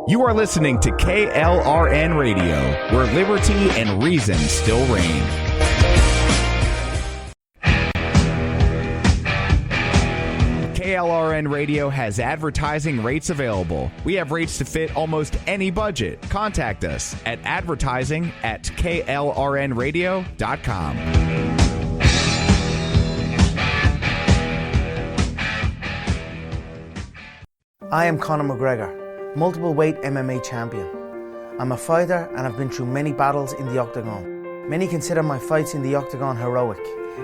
You are listening to KLRN Radio, where liberty and reason still reign. KLRN Radio has advertising rates available. We have rates to fit almost any budget. Contact us at advertising@klrnradio.com. I am Conor McGregor, multiple weight MMA champion. I'm a fighter and I've been through many battles in the octagon. Many consider my fights in the octagon heroic,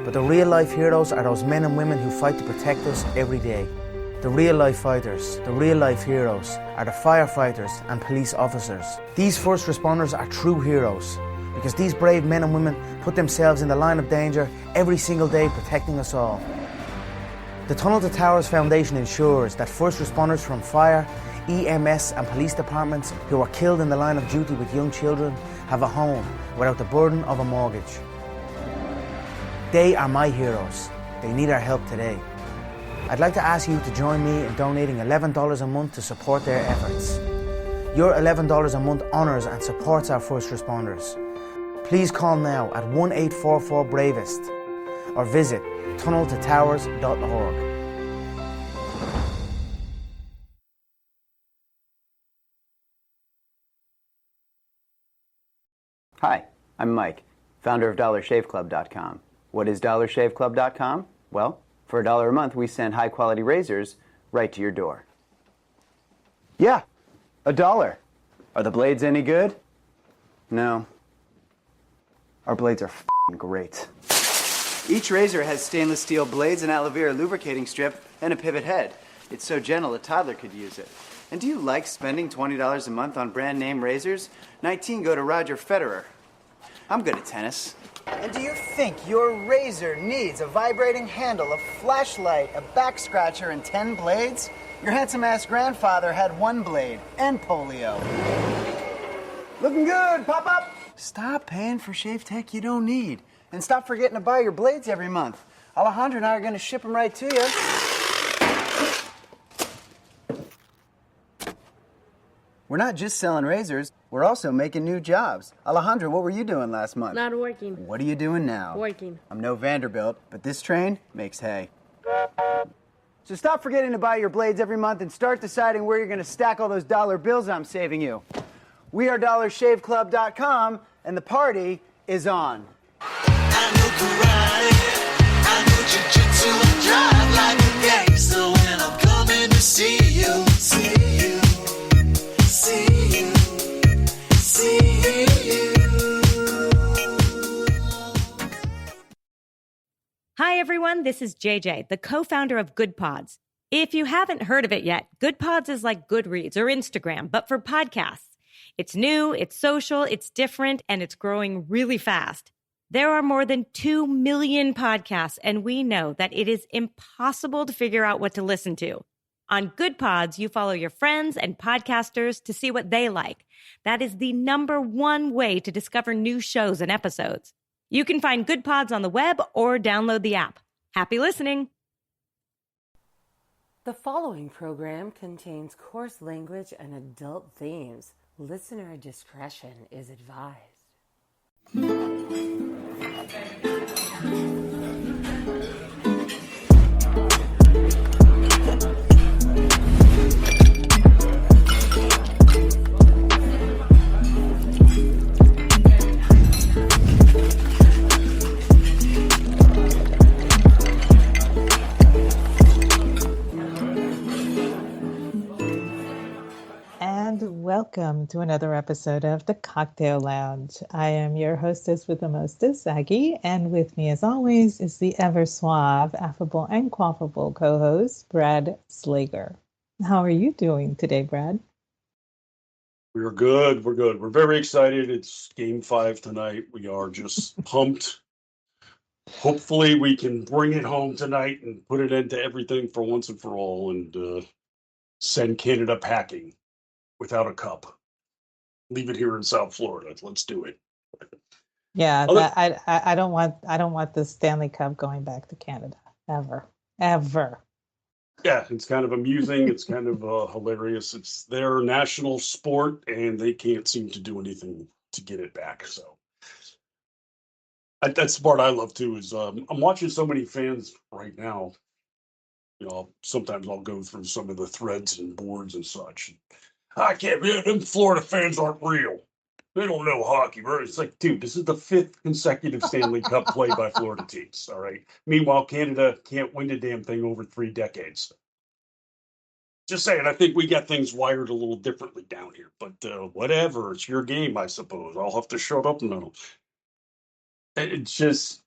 but the real life heroes are those men and women who fight to protect us every day. The real life fighters, the real life heroes, are the firefighters and police officers. These first responders are true heroes, because these brave men and women put themselves in the line of danger every single day protecting us all. The Tunnel to Towers Foundation ensures that first responders from fire, EMS and police departments who are killed in the line of duty with young children have a home without the burden of a mortgage. They are my heroes. They need our help today. I'd like to ask you to join me in donating $11 a month to support their efforts. Your $11 a month honours and supports our first responders. Please call now at 1-844-BRAVEST or visit tunneltotowers.org. Hi, I'm Mike, founder of DollarShaveClub.com. What is DollarShaveClub.com? Well, for $1 a month, we send high-quality razors right to your door. Yeah, $1. Are the blades any good? No. Our blades are f***ing great. Each razor has stainless steel blades, an aloe vera lubricating strip, and a pivot head. It's so gentle a toddler could use it. And do you like spending $20 a month on brand name razors? 19 go to Roger Federer. I'm good at tennis. And do you think your razor needs a vibrating handle, a flashlight, a back scratcher, and 10 blades? Your handsome-ass grandfather had 1 blade and polio. Looking good, Pop-Up! Stop paying for shave tech you don't need. And stop forgetting to buy your blades every month. Alejandro and I are going to ship them right to you. We're not just selling razors, we're also making new jobs. Alejandro, what were you doing last month? Not working. What are you doing now? Working. I'm no Vanderbilt, but this train makes hay. So stop forgetting to buy your blades every month and start deciding where you're going to stack all those dollar bills I'm saving you. We are DollarShaveClub.com, and the party is on. I know karate, I know jiu-jitsu, I drive like a gangster when I'm coming to see you, see you. Hi, everyone. This is JJ, the co-founder of Good Pods. If you haven't heard of it yet, Good Pods is like Goodreads or Instagram, but for podcasts. It's new, it's social, it's different, and it's growing really fast. There are more than 2 million podcasts, and we know that it is impossible to figure out what to listen to. On Good Pods, you follow your friends and podcasters to see what they like. That is the #1 way to discover new shows and episodes. You can find Good Pods on the web or download the app. Happy listening. The following program contains coarse language and adult themes. Listener discretion is advised. And welcome to another episode of The Cocktail Lounge. I am your hostess with the mostest, Aggie, and with me as always is the ever suave, affable, and quaffable co-host, Brad Slager. How are you doing today, Brad? We're good. We're good. We're very excited. It's game 5 tonight. We are just pumped. Hopefully we can bring it home tonight and put an end to everything for once and for all and send Canada packing without a cup. Leave it here in South Florida. Let's do it. Yeah, I don't want the Stanley Cup going back to Canada ever. Yeah, it's kind of amusing. It's kind of hilarious. It's their national sport, and they can't seem to do anything to get it back. So that's the part I love too. Is I'm watching so many fans right now. Sometimes I'll go through some of the threads and boards and such. I can't. Them Florida fans aren't real. They don't know hockey, right? It's like, dude, this is the 5th consecutive Stanley Cup played by Florida teams. All right. Meanwhile, Canada can't win the damn thing over 3 decades. Just saying, I think we got things wired a little differently down here. But whatever, it's your game, I suppose. I'll have to shut up now. It's just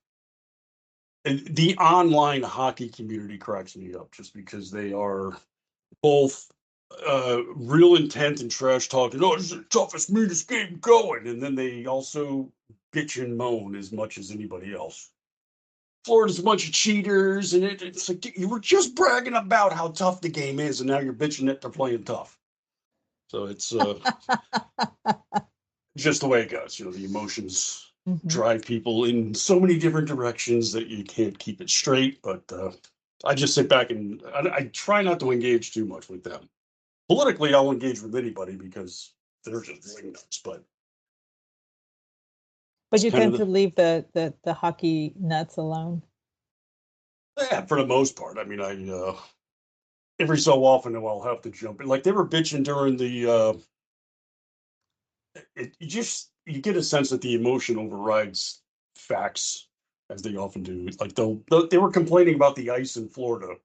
the online hockey community cracks me up just because they are both real intent and trash talking. Oh, this is the toughest, meanest game going. And then they also bitch and moan as much as anybody else. Florida's a bunch of cheaters, and it's like you were just bragging about how tough the game is, and now you're bitching that they're playing tough. So it's just the way it goes. The emotions drive people in so many different directions that you can't keep it straight. But I just sit back and I try not to engage too much with them. Politically, I'll engage with anybody because they're just ring nuts. But you tend to leave the hockey nuts alone. Yeah, for the most part. I mean, every so often I'll have to jump in. Like they were bitching during the. You get a sense that the emotion overrides facts, as they often do. Like they were complaining about the ice in Florida,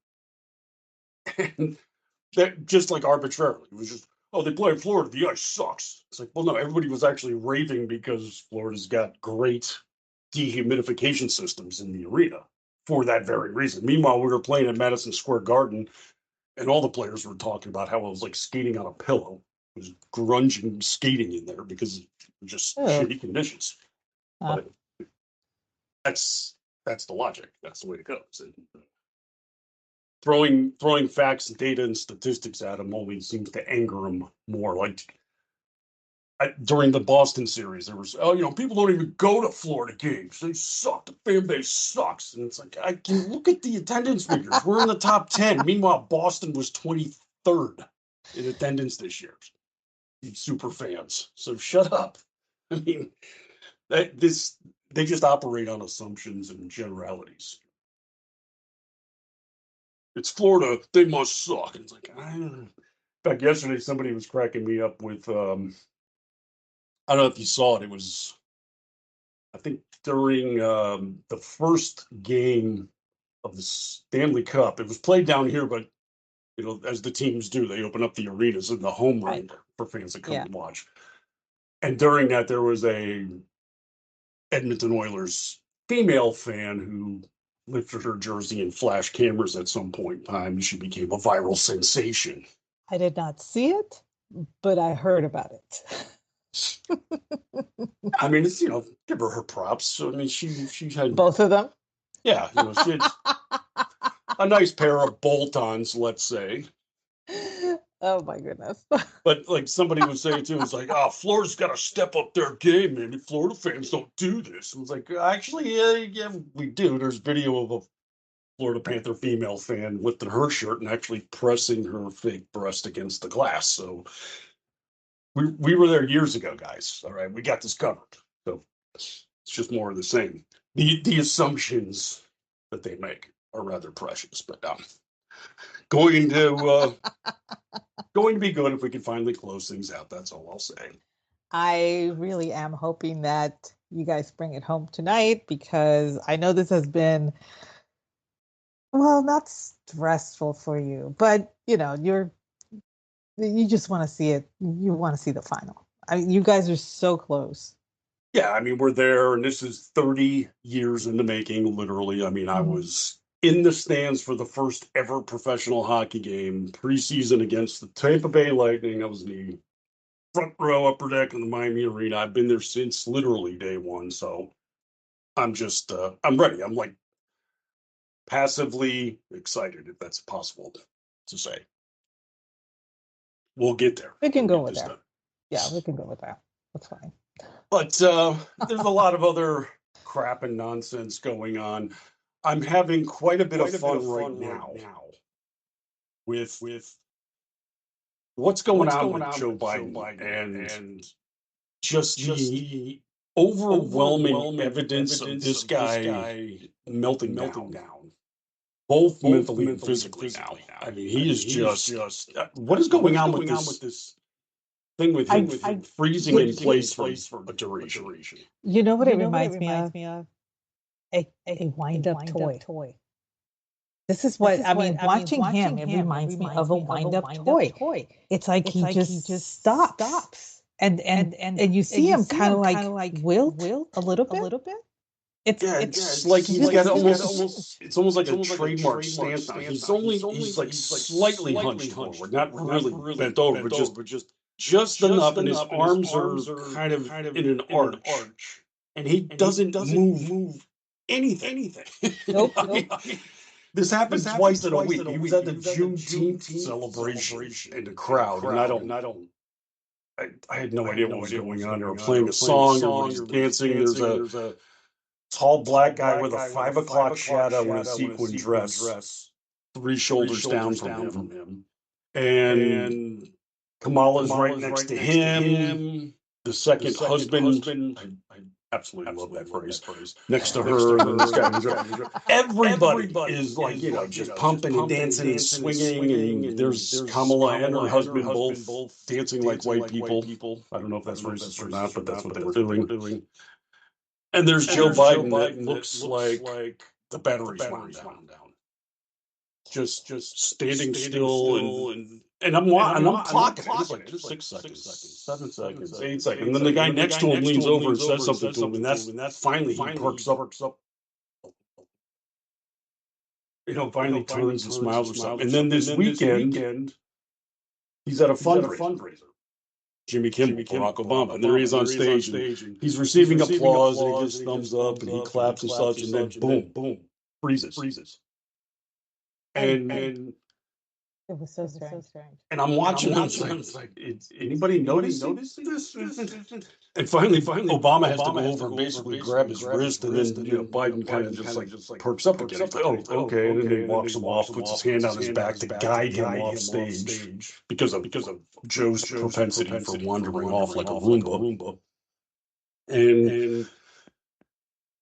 and that just like arbitrarily, it was just, oh, they play in Florida, the ice sucks. It's like, well, no, everybody was actually raving because Florida's got great dehumidification systems in the arena for that very reason. Meanwhile, we were playing at Madison Square Garden, and all the players were talking about how it was like skating on a pillow. It was grunging skating in there because of just shitty conditions. But that's the logic. That's the way it goes. And throwing facts, data, and statistics at them only seems to anger them more. Like during the Boston series, there was, people don't even go to Florida games. They suck. The fan base sucks. And it's like, I can look at the attendance figures. We're in the top 10. Meanwhile, Boston was 23rd in attendance this year. You super fans. So shut up. I mean, they just operate on assumptions and generalities. It's Florida. They must suck. And it's like, in fact, yesterday somebody was cracking me up with, I don't know if you saw it. It was, I think, during the first game of the Stanley Cup. It was played down here, but as the teams do, they open up the arenas in the home run for fans that come and watch. And during that, there was a Edmonton Oilers female fan who lifted her jersey and flashed cameras at some point in time. She became a viral sensation. I did not see it, but I heard about it. I mean, it's, give her props. I mean, she had both of them. Yeah, she had a nice pair of bolt-ons, let's say. Oh my goodness. But like somebody was saying too, it's like, Florida's got to step up their game, man. Florida fans don't do this. And it's like, actually, yeah, we do. There's video of a Florida Panther female fan lifting her shirt and actually pressing her fake breast against the glass. So we were there years ago, guys. All right, we got this covered. So it's just more of the same. The assumptions that they make are rather precious, but going to be good if we can finally close things out. That's all I'll say. I really am hoping that you guys bring it home tonight, because I know this has been, well, not stressful for you, but you just want to see it. You want to see the final. I mean, you guys are so close. Yeah, I mean, we're there, and this is 30 years in the making, literally. I mean, I was in the stands for the first ever professional hockey game, preseason against the Tampa Bay Lightning. I was in the front row, upper deck in the Miami Arena. I've been there since literally day one, so I'm just, I'm ready. I'm like passively excited, if that's possible to say. We'll get there. We can go with that. Yeah, we can go with that. That's fine. But there's a lot of other crap and nonsense going on. I'm having quite a bit of fun right now. with what's going on with Joe Biden and just the overwhelming evidence of this guy melting down, both mentally and physically now. I mean, he is just what is going on with this thing with him freezing in place for a duration? You know what it reminds me of? A wind-up toy. This is what I mean. Watching him, it reminds me of a wind-up toy. It's like he just stops, and you see him kind of like wilt a little bit. It's like he's got almost. It's almost like a trademark stance now. He's like slightly hunched forward, not really bent over, but just enough, and his arms are kind of in an arch, and he doesn't move anything. Nope. This happened twice in a week. He was at the Juneteenth celebration in the crowd, and I had no idea what was going on. They were playing a song, or was dancing. There's a tall black guy with a 5 o'clock shadow in a sequin dress, 3 shoulders down from him, and Kamala's right next to him. The second husband, I absolutely love that phrase. Next to her, and then this guy. Everybody is like, just pumping and dancing and swinging, and there's Kamala and her husband both dancing like white people. I don't know if that's racist or not, but that's what they were doing. And there's Joe Biden that looks like the battery's wound down. Just standing still, and I'm clocking. It's like 6 seconds, 7 seconds, 8 seconds. And then the guy next to him leans over and says something to him, and that's finally he perks up. Finally turns and smiles or something. And then this weekend, he's at a fundraiser. Jimmy Kimmel, Barack Obama, and there he is on stage. And he's receiving applause, and he gives thumbs up, and he claps and such, and then boom, freezes. And it was so strange. And I'm watching him. It's like, anybody notice this? And finally, Obama has to go over and basically grab his wrist, and then Biden kind of just like perks up again. It's like, oh, okay. And then he walks him off, puts his hand on his back to guide him off stage because of Joe's propensity for wandering off like a Roomba. And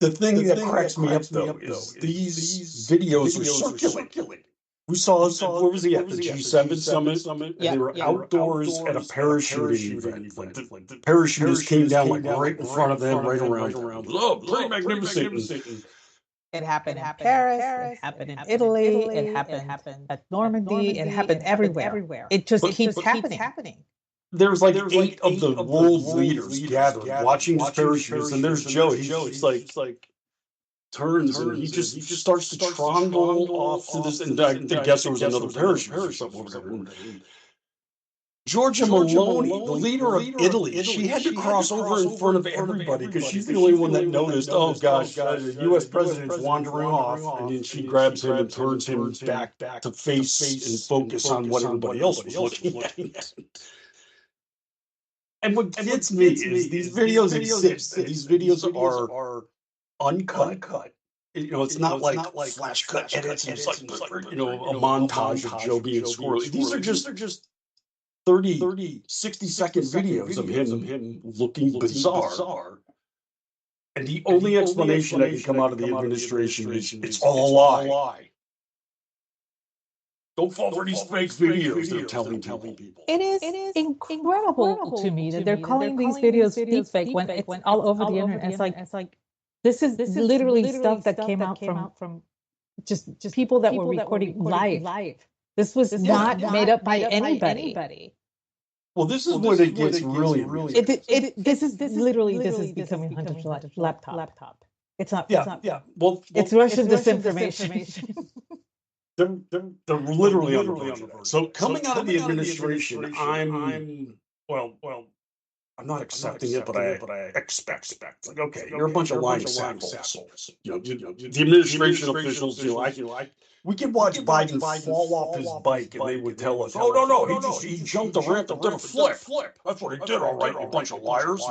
the thing that cracks me up though is these videos are circulating. We saw where was he at? The G7 summit? Yeah, they were outdoors at a parachuting event. Like the parachuters came down like right in front of them, right around. Oh, pretty magnificent. It happened in Paris, it happened in Italy, it happened at Normandy, it happened everywhere. It just keeps happening. There's like 8 of the world leaders gathered watching these parachutists, and there's Joe. He's like turns and he just starts to trundle off to this, and I guess there was another parachute or something over there. Giorgia Meloni, the leader of Italy, she had to cross over in front of everybody because she's the only one that noticed, oh gosh, the U.S. president's wandering off, and then she grabs him and turns him back to face and focus on what everybody else was looking at. And what gets me is these videos exist. These videos are uncut. It's not like flash cut edits. It's like a montage of Joe being squirrely. These are just 30, 60-second videos of him looking bizarre. And the only explanation that can come out of the administration is it's all a lie. Don't fall for these fake videos they're telling people. It is incredible to me that they're calling these videos deepfake when it's all over the internet. It's like this is literally stuff that came out from just people that were recording live. This was not made up by anybody. Well, this is when it gets really. This is becoming Hunter's laptop. It's not. Yeah. Well, it's Russian disinformation. They're literally on the verge. So coming out of the administration, I'm not accepting it, but I expect. Like, okay, you're a bunch of lying assholes. The administration officials. We could watch Biden fall off his bike, and they would tell us, "Oh no, he jumped the ramp and did a flip. That's what he did. All right, you bunch of liars."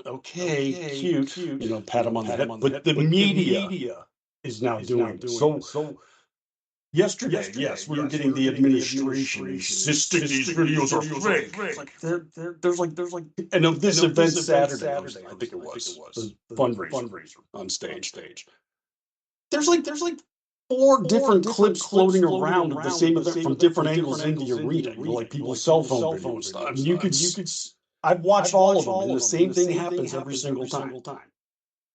Okay, cute. Pat him on the head. But the media is now doing it. So Yesterday, yes, we were getting the administration insisting these videos are fake. It's like there's like, and of this event Saturday, I think it was the fundraiser on stage. There's like four different clips floating around of the same event from different angles in the arena, like people's cell phone video and stuff. I mean, I've watched all of them, and the same thing happens every single time.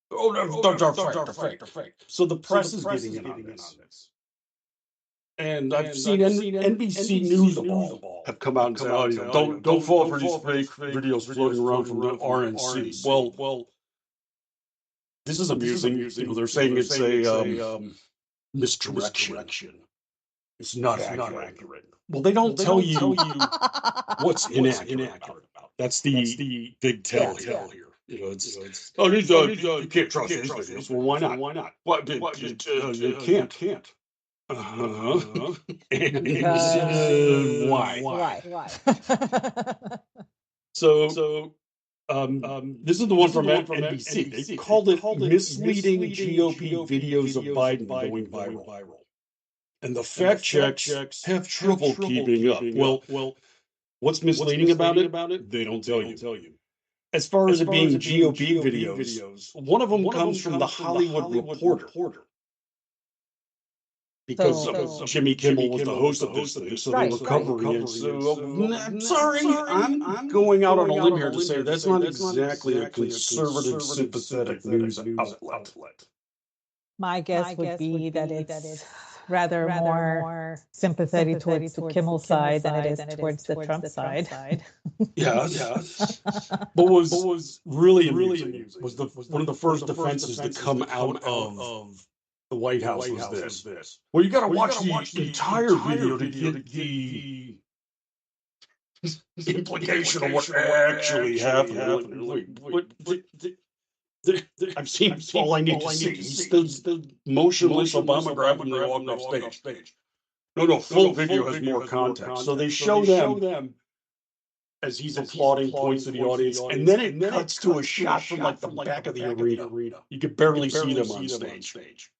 Oh, they're fake. So the press is getting in on this. And I've seen NBC News of all have come out and said, "Oh, don't fall for these fake videos floating around from the RNC." Well, this is amusing. They're saying it's a misdirection. It's not accurate. Well, they don't tell you what's inaccurate about it. That's the big tell here. It's you can't trust these videos. Well, why not? What? You can't. And why? So, this is the one from NBC. They called it misleading GOP videos of Biden going viral. And the fact checks have trouble keeping up. Well, what's misleading about it? They don't tell you. As far as it being GOP videos, one of them comes from the Hollywood Reporter. Because Jimmy Kimmel was the host of this thing, so they were covering it. So I'm sorry, I'm going out on a limb here to say that's not exactly a conservative, sympathetic news outlet. My guess would be that it's rather more sympathetic towards the Kimmel side than it is towards the Trump side. Yeah. But what was really amusing was one of the first defenses to come out of the White House was this. Well, you got to watch the entire video to get the implication of what actually happened. I've seen all I need to see. He's still motionless. Obama grabbed him and they walked off stage. No, full video has more context. So they show them as he's applauding, points to the audience, and then it cuts to a shot from like the back of the arena. You could barely see them on stage.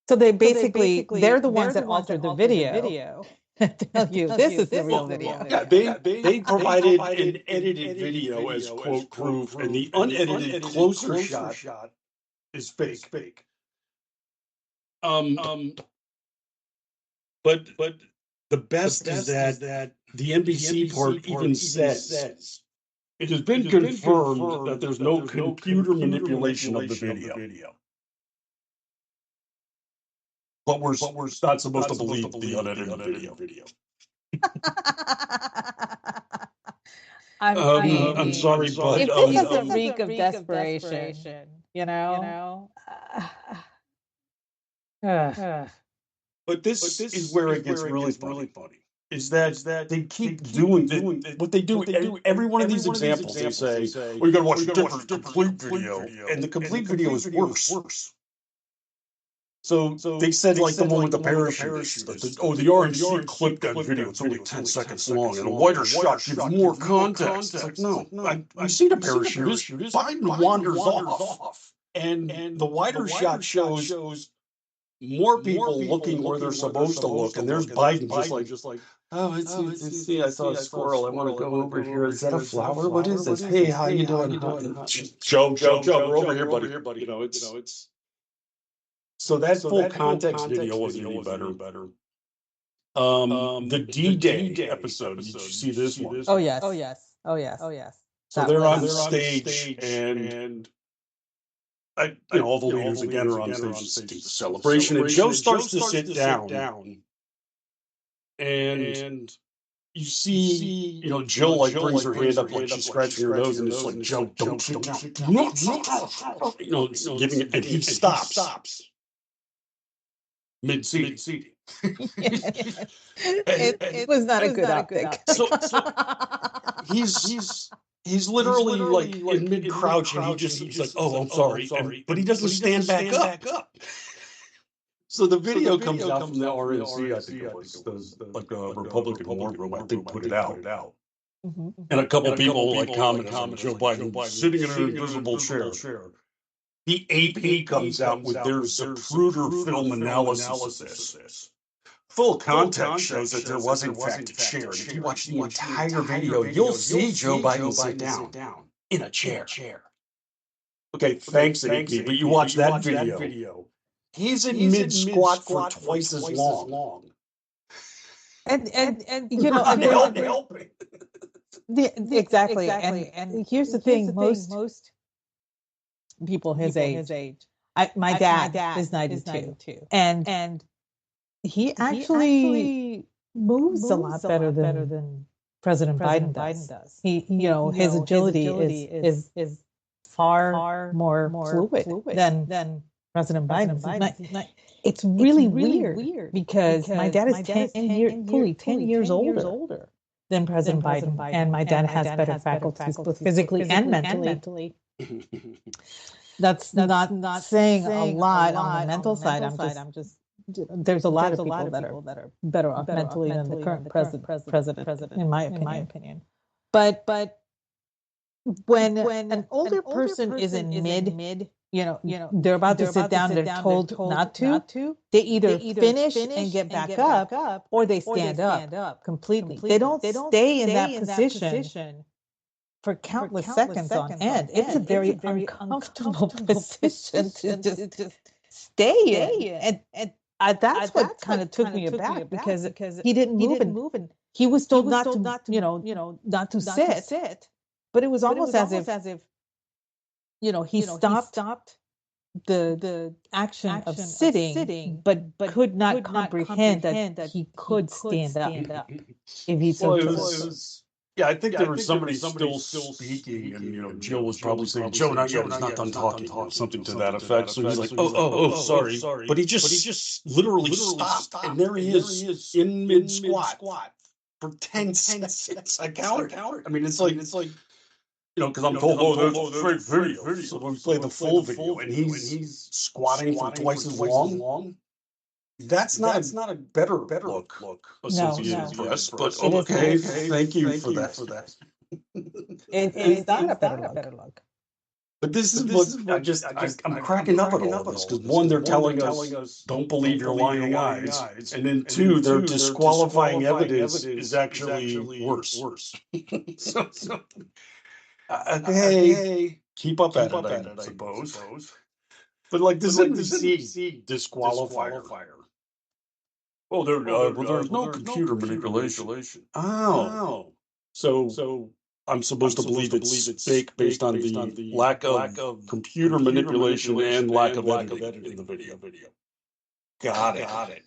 So they're the ones that altered the video. Tell you this is the real video. Yeah, they provided an edited video as quote proof, and the unedited closer shot is fake. But the best is that the NBC part even says it has been confirmed that there's no computer manipulation of the video. But we're not supposed to believe the unedited video. I'm sorry, but if this has a reek of desperation, But this is where it gets really funny. Is that they keep doing what they do? Every one of these examples, they say, "Well, you got to watch the different complete video," and the complete video is worse. So they said like the one with the parachute. The RNC clip that video. It's only 10 seconds long, and a wider shot gives more context. It's like, no, I see the parachute. Biden wanders off, and the wider shot shows more people looking where they're supposed to look, and there's Biden just like, oh, I saw a squirrel. I want to go over here. Is that a flower? What is this? Hey, how you doing? Joe, we're over here, buddy. It's. So that full context video wasn't any better. The D-Day episode. Did you see this one? Oh yes. So they're on stage, and all the leaders again are on stage. The celebration, and Joe starts to sit down, and you see, Jill like brings her hand up like she's scratching her nose, and it's like, Joe, don't sit down. Giving it, and he stops. Mid-seating. It was not a good optic. So he's literally like in mid-crouch, and he's like, oh, I'm sorry. But he doesn't stand back up. So the video comes out from the RNC, I think it was, like a Republican war room, I think put it out. Mm-hmm. And a couple people like commented on Joe Biden sitting in an invisible chair. The AP comes out with their Zapruder film analysis of this. full context shows that there was in fact a chair. And if you watch the entire video, you'll see Joe Biden sit down in a chair. Okay, thanks, AP, but you watch that video. He's in mid squat for twice as long. And you know, Not helping. exactly. And here's the thing: most people his age. My dad is 92, and he actually moves a lot better than President Biden does. He, you know, his agility is far more fluid than President Biden. It's really weird because my dad is 10 years older than President Biden, and my dad has better faculties, both physically and mentally. That's not saying a lot on the mental side. I'm just there's a lot of people that are better off mentally than the current president, in my opinion. But when an older person is in mid, you know, they're about to sit down, they're told not to, they either finish and get back up, or they stand up completely. They don't stay in that position for countless seconds on end. It's a very uncomfortable position to just stay in. And that's what kind of took me aback because he didn't move, and he was told not to, not to sit. But it was almost as if you know, he stopped the action of sitting, but could not comprehend that he could stand up if he so chose. Yeah, I think there was somebody still speaking, and you know, Jill was probably saying, "Joe, not yet. He's not done talking," or something to that effect. So he's like, "Oh, sorry," but he just literally stopped, and there he is in mid squat for 10 seconds. I counted. I mean, it's like. You know, because I'm told, that's a great video. So we play the full video, and he's squatting for twice as long. That's not a better look Associated Press, but okay, thank you for that. It's not a better look. But this is what I'm cracking up at all this, because one, they're telling us don't believe your lying eyes, and then two, their disqualifying evidence is actually worse. So okay, keep up at it, I suppose. But like this NBC disqualifier. Oh, there's no computer manipulation. Oh, so I'm supposed to believe it's fake based on the lack of computer manipulation and lack of editing in the video. Got it.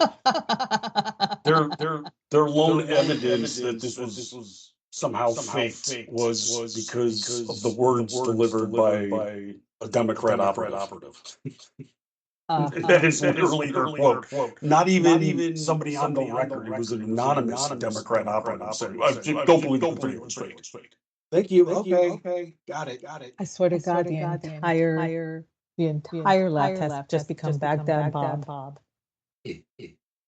Their lone evidence that this was somehow faked was because of the words delivered by a Democrat operative. That is literally their quote. Not even somebody on the record. It was an anonymous Democrat operative saying, "I don't believe the video is fake." Thank you. Okay. Got it. I swear to God, the entire left has just become Baghdad Bob.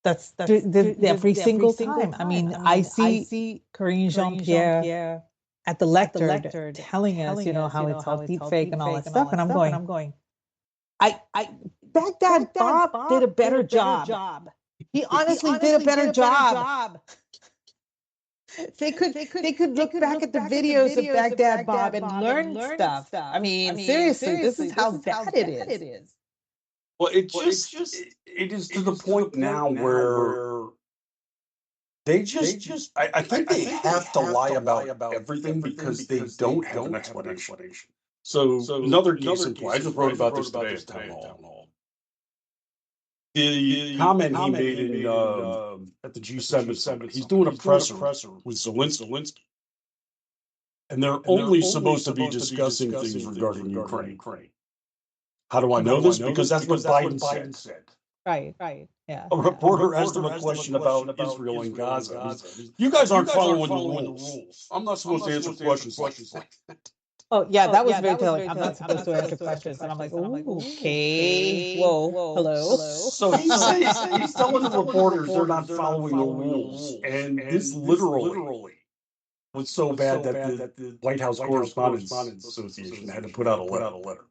That's every single time. I mean, I see Karine Jean-Pierre at the lectern telling us, you know, how it's all deep fake and all that stuff, and I'm going, I Baghdad Bob did a better job. He honestly did a better job. They could look back at the videos of Baghdad Bob and learn stuff. I mean, seriously, this is how bad it is. Well, it is to the point now where they just I think they have to lie about everything because they don't have an explanation. So another case in point, I just wrote about this today at Town Hall. The comment he made at the G7 summit, he's doing a presser with Zelensky. And they're only supposed to be discussing things regarding Ukraine. How do I know this? Because that's what Biden said. Right. Yeah. A reporter asked him a question about Israel and Gaza. You guys aren't following the rules. I'm not supposed to answer questions like that. Oh, yeah, that was very telling. I'm not supposed to answer questions. And I'm like, okay. Whoa, hello. So he's telling the reporters they're not following the rules. And this literally was so bad that the White House Correspondents Association had to put out a letter.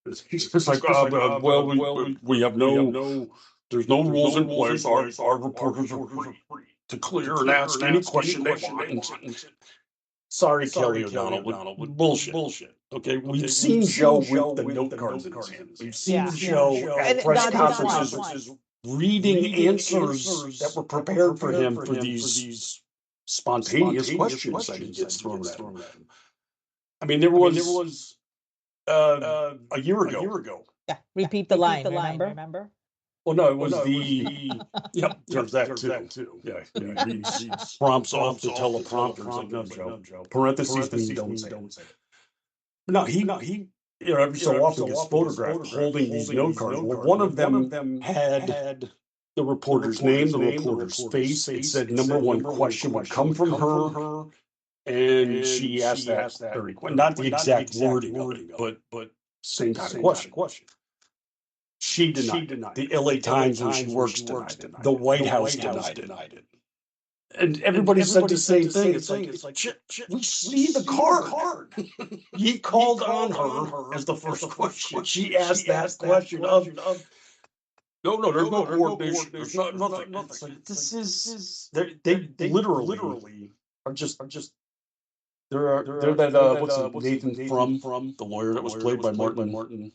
It's just like, well, we have no There's no rules in place. Our reporters are free to clear and ask any question they want. Sorry, Kelly O'Donnell, but bullshit. Okay, we've seen Joe with the note cards in his hands. We've seen Joe at press conferences reading answers that were prepared for him for these spontaneous questions that he gets thrown at him. I mean, there was a year ago. Yeah, repeat the line, remember? Well, no, it was yep, there's that too. Yeah, he prompts off the teleprompter. Like, no, Joe. Parentheses, don't say it. No, he every so often gets photographed holding these note cards. Well, one of them had the reporter's name, the reporter's face. It said number one question would come from her, and she asked that very question. Not the exact wording of it, but same kind of question. She denied it. The LA Times, where she works, denied it. The White House denied it. And everybody said the same thing. It's like we see the card. He called on her as the first question. She asked that question of. No, there's no coordination. There's nothing. It's like, this is they literally are just. They're that what's Nathan from the lawyer that was played by Martin.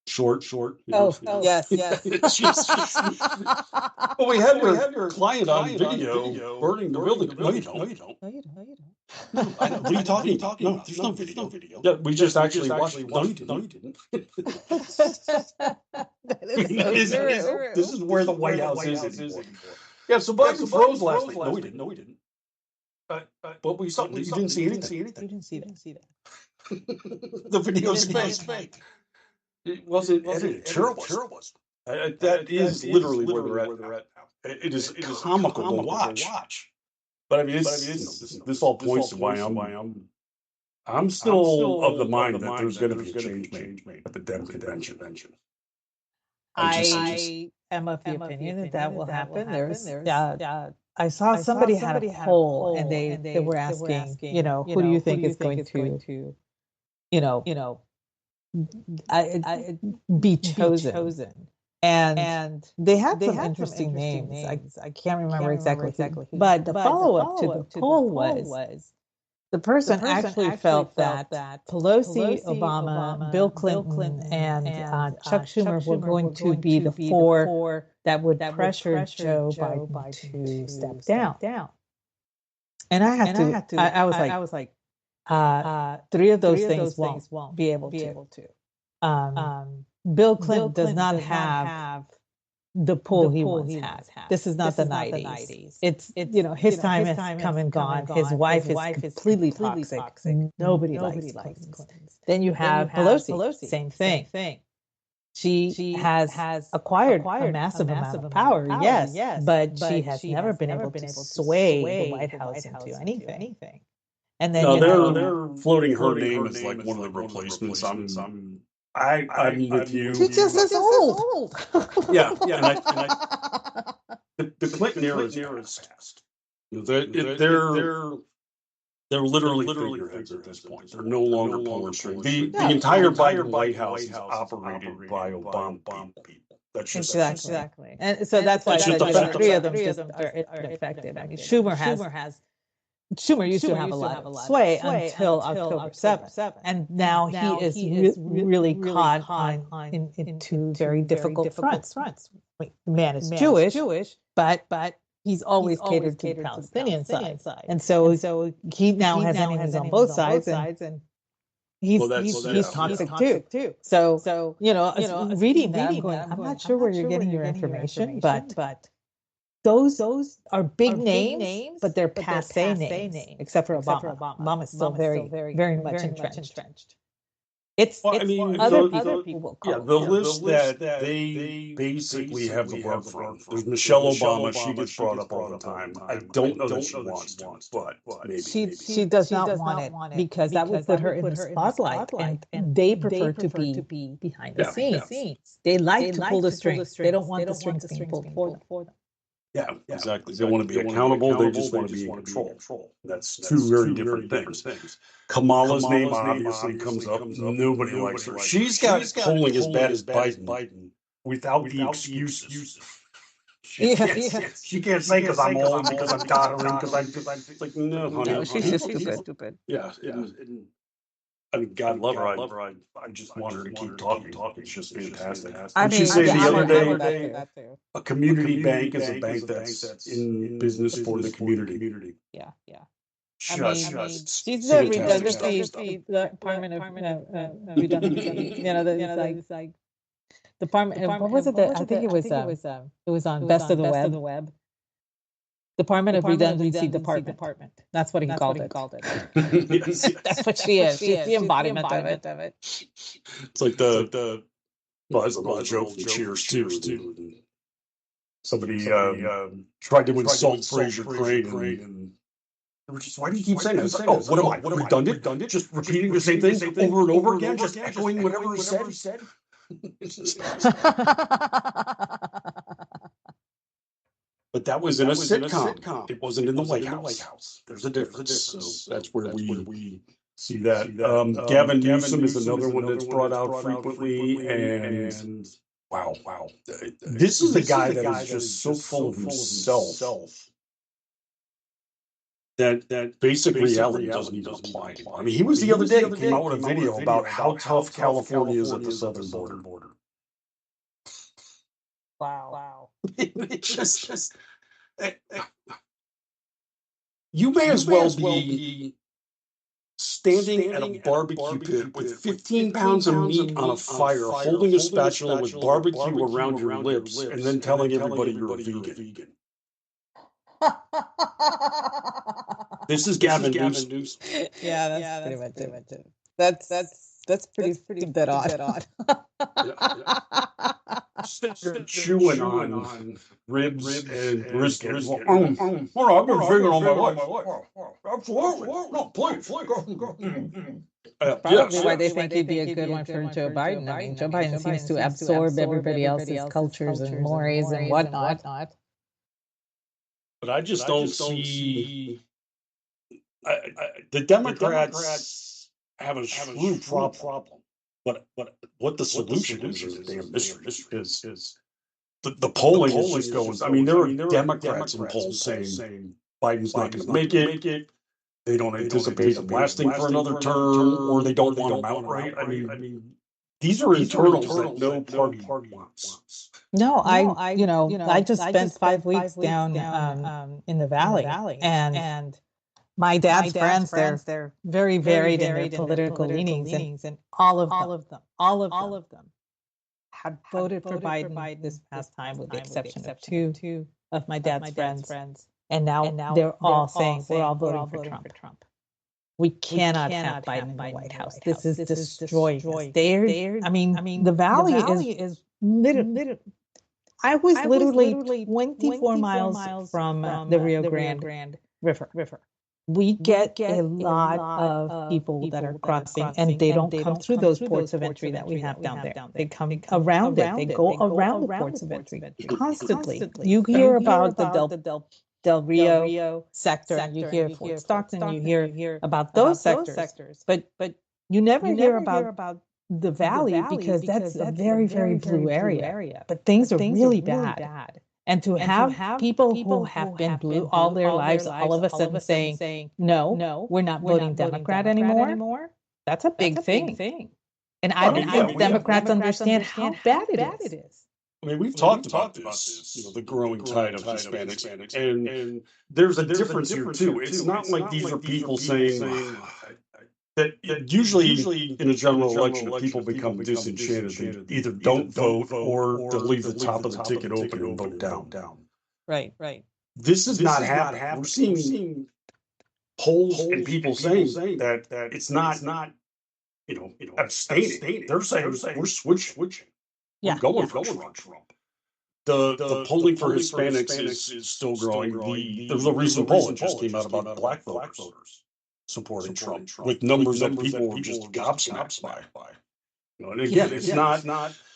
Short. Yes. Well, we have your client on video burning the building. No, you don't. What are you talking about? No, there's no video. Yeah, we just actually watched. No, you didn't. This is where the White House is. Yeah, so Biden froze last night. No, we didn't. But we saw. You didn't see anything. You didn't see that. The video's fake. It wasn't edited. Sure it was. That is literally where they're at now. It is comical to watch. But I mean, this all points to why I'm still of the mind that there's going to be a change made at the Dem convention. I am of the opinion that will happen. I saw somebody had a poll, and they were asking, who do you think is going to, be chosen? And they had some interesting names. I can't remember exactly. But the follow-up to the poll was the person actually felt that Pelosi, Obama, Bill Clinton, and Chuck Schumer were going to be the four that would pressure Joe Biden to step down. And I was like, three of those things won't be able to. Bill Clinton does not have the pull he once had. This is not the 90s. It's his time has come and gone. His wife is completely toxic. Nobody likes Clinton. Then you have Pelosi. Same thing. She has acquired a massive amount of power, yes, but she has never been able to sway the White House into anything. And then they're floating her name as like one of the replacements. I'm with you. She's just as old. Yeah. And the Clinton era is past. They're literally figureheads at this point. They're no longer pulling strings. The entire Biden White House is operated by Obama people. That's just exactly. And so that's why three of them are ineffective. I mean, Schumer used to have a lot of sway until October 7th. And now he is really caught in two very difficult fronts. The man is Jewish, but he's always catered to the Palestinian side. And so he now has enemies on both sides, and he's toxic too. So reading that, I'm not sure where you're getting your information, but those are big names, but they're passe names, except for Obama. Obama's still very, very much entrenched. Other people. The list that they basically have the rug from. There's Michelle Obama. She gets brought up all the time. I don't know that she wants to, but maybe she does not want it because that would put her in the spotlight, and they prefer to be behind the scenes. They like to pull the strings. They don't want the strings being pulled for them. Yeah, exactly. They want to be accountable. They just want to be in control. That's two very different things. Kamala's name obviously comes up. Nobody likes her. She's got polling as bad as Biden without the excuses. Yeah. She can't say because I'm old, because I'm doddering, because I'm it's like, no, honey. No, she's just stupid. Yeah. And I mean, God love her. I just want her to keep talking. It's just fantastic. I And she mean, said yeah, the I'm other on day, that too. a community bank is a bank that's in business for the community. Yeah. I Just mean, she's the fantastic stuff. redundancy, the Department of Redundancy. It's like Department. What was it? I think it was on Best of the Web. Department of Redundancy Department. That's what he called it. Yes. That's what she is. She's the embodiment of it. It's like the well, that's another joke from Cheers too. Somebody tried to insult Fraser Crane, and they were just, why do you keep saying that? It's like, oh, what am I? Redundant? Just repeating the same thing over and over again, just echoing whatever he said. But that was in a sitcom. It wasn't in the White House. There's a difference. So that's where we see that. Gavin Newsom is another one that's brought out frequently, and wow. This is a guy that is just so full of himself that basic reality doesn't even apply anymore. I mean, he was the other day came out with a video about how tough California is at the southern border. Wow. It's just you may as well be standing at a barbecue pit with 15 pounds of meat on a fire, holding a spatula with barbecue around your lips, and then telling everybody you're a vegan. This is Gavin Newsom. Yeah, that's pretty much it. That's pretty dead on. Chewing on ribs and brisket. I've been vegan all my life. Absolutely. No, please. Probably why they think he'd be a good one for Joe Biden. I mean, Joe Biden seems to absorb everybody else's cultures and mores and whatnot. But I just don't see the Democrats have a true problem. But what the solution is a damn mystery. Is the polling is just going. I mean, there are Democrats in polls saying Biden's not going to make it. They don't anticipate him lasting for another term, or they don't want him outright. I mean, these are internals that no party wants. No, I just spent 5 weeks down in the valley, and my dad's friends, they're very varied in their political leanings, and all of them had voted for Biden this past time, with the exception of two of my dad's friends. And now they're all saying we're all voting for Trump. We cannot have Biden in the White House. This is destroying us. The valley is literally. I was literally 24 miles from the Rio Grande River. We get a lot of people that are crossing, and they don't come through those ports of entry that we have down there. They come around it. They go around the ports of entry constantly. You hear about the Del Rio sector, and you hear Fort Stockton, you hear about those sectors, but you never hear about the valley, because that's a very, very blue area. But things are really bad. And to have people who have been blue all their lives all of a sudden saying, no, we're not voting Democrat anymore, that's a big thing. And I don't think Democrats understand how bad it is. I mean, we've talked about this, the growing tide of Hispanics, and there's a difference here too. It's not like these are people saying that usually in a general election, if people become disenchanted, they either don't vote or they'll leave the top of the ticket open and vote down. Right. This is not happening. We're seeing polls and people saying that it's not abstaining. They're saying we're switching. Yeah, we're going for Trump. The polling for Hispanics is still growing. There's a recent poll that just came out about black voters supporting Trump, with numbers that people were just gobsmacked by. And again, it's not.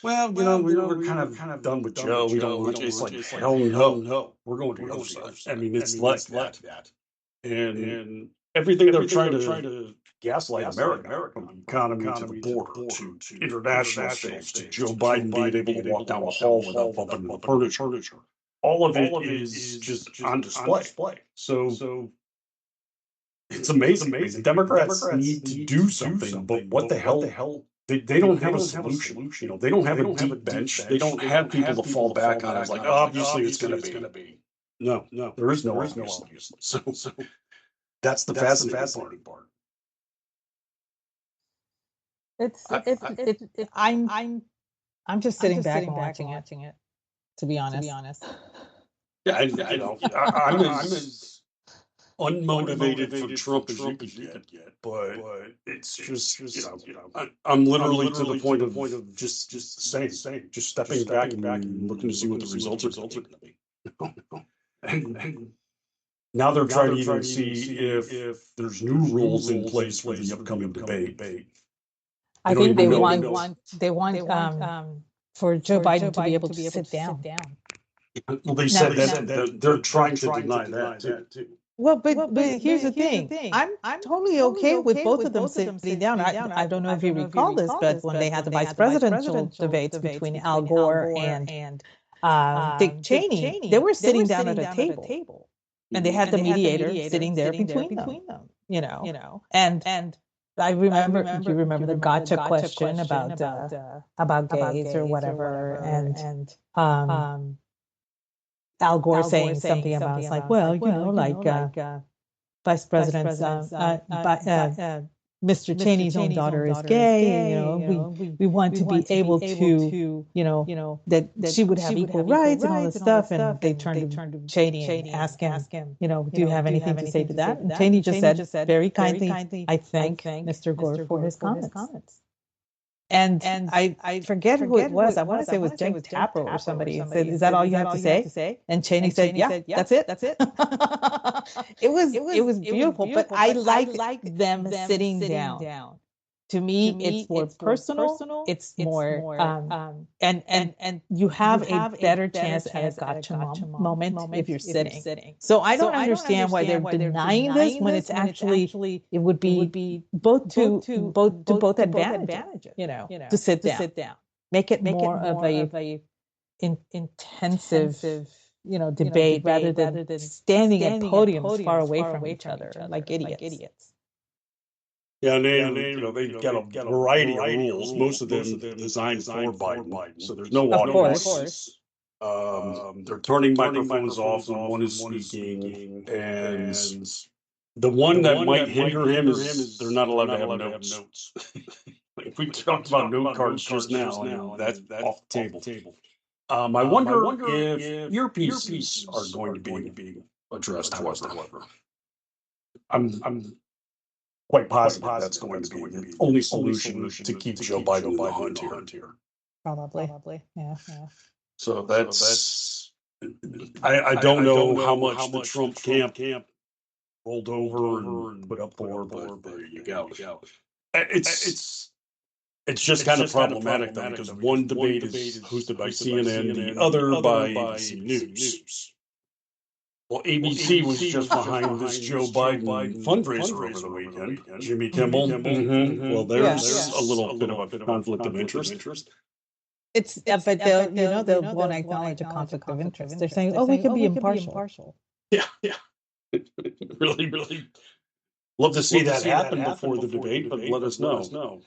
Well, we're kind of done with Joe. We don't want. It's like hell no. We're going to the other side. I mean, it's like that. And everything they're trying to gaslight America, from the economy to the border to international sales to Joe Biden being able to walk down the hall without bumping into furniture. All of it is just on display. So it's amazing. The Democrats need to do something, but what the hell? They don't have a solution. You know, they don't have a deep bench. They don't have people to fall back on. It's like, obviously it's going to be. No, there is no obviously. So that's the fascinating part. I'm just sitting back and watching it. To be honest. Yeah, I'm as unmotivated for Trump as you could get, but it's just I'm literally to the point of just saying, just stepping back and looking to see what the results are going to be. And now they're trying to even see if there's new rules in place for the upcoming debate. I think they want for Joe Biden to be able to sit down. Well, they said that they're trying to deny that too. Well, but here's the thing. I'm totally okay with both of them sitting down. I don't know if you recall this, but when they had the vice presidential debates between Al Gore and Dick Cheney, they were sitting down at a table, and they had the mediator sitting there between them. You know, and I remember. Do you remember the gotcha question about gays or whatever, and Al Gore saying something about it's like, well, Vice President, Mr. Cheney's own daughter is gay, and we want to be able to, that she would have equal rights and all this stuff. And they turned to Cheney and asked him, do you have anything to say to that? And Cheney just said very kindly, I thank Mr. Gore for his comments. And I forget who it was. I want to say it was Jake Tapper or somebody. Said, "Is that all you have to say?" And Cheney said, "Yeah, that's it. It was beautiful, but I like them sitting down. To me, it's more personal. It's more, and you have a better chance at a gotcha moment if you're sitting. So I don't understand why they're denying this when it's actually it would be both to both advantages. To sit down, make it more of a intensive debate rather than standing at podiums far away from each other like idiots. Yeah, and they've got a variety of rules. Most of them designed for Biden, so there's no audience. They're turning microphones off when one is speaking, and the one that might hinder him is they're not allowed to have notes. Like we talked about note cards just now, that's off the table. I wonder if earpieces are going to be addressed. However, I'm quite positive that's going to be the only solution to keep Joe Biden in the hunt here. Probably. Yeah. So that's I don't know how much the Trump camp rolled over and put up for, but there you go. It's just kind of problematic though, because one debate is hosted by CNN, the other by ABC News. Well, ABC was just behind this Joe Biden fundraiser over the weekend. Jimmy Kimmel. Well, there's a little bit of a conflict of interest. But they won't acknowledge a conflict of interest. They're saying, we can be impartial. Yeah. Really love to see that happen before the debate, but let us know.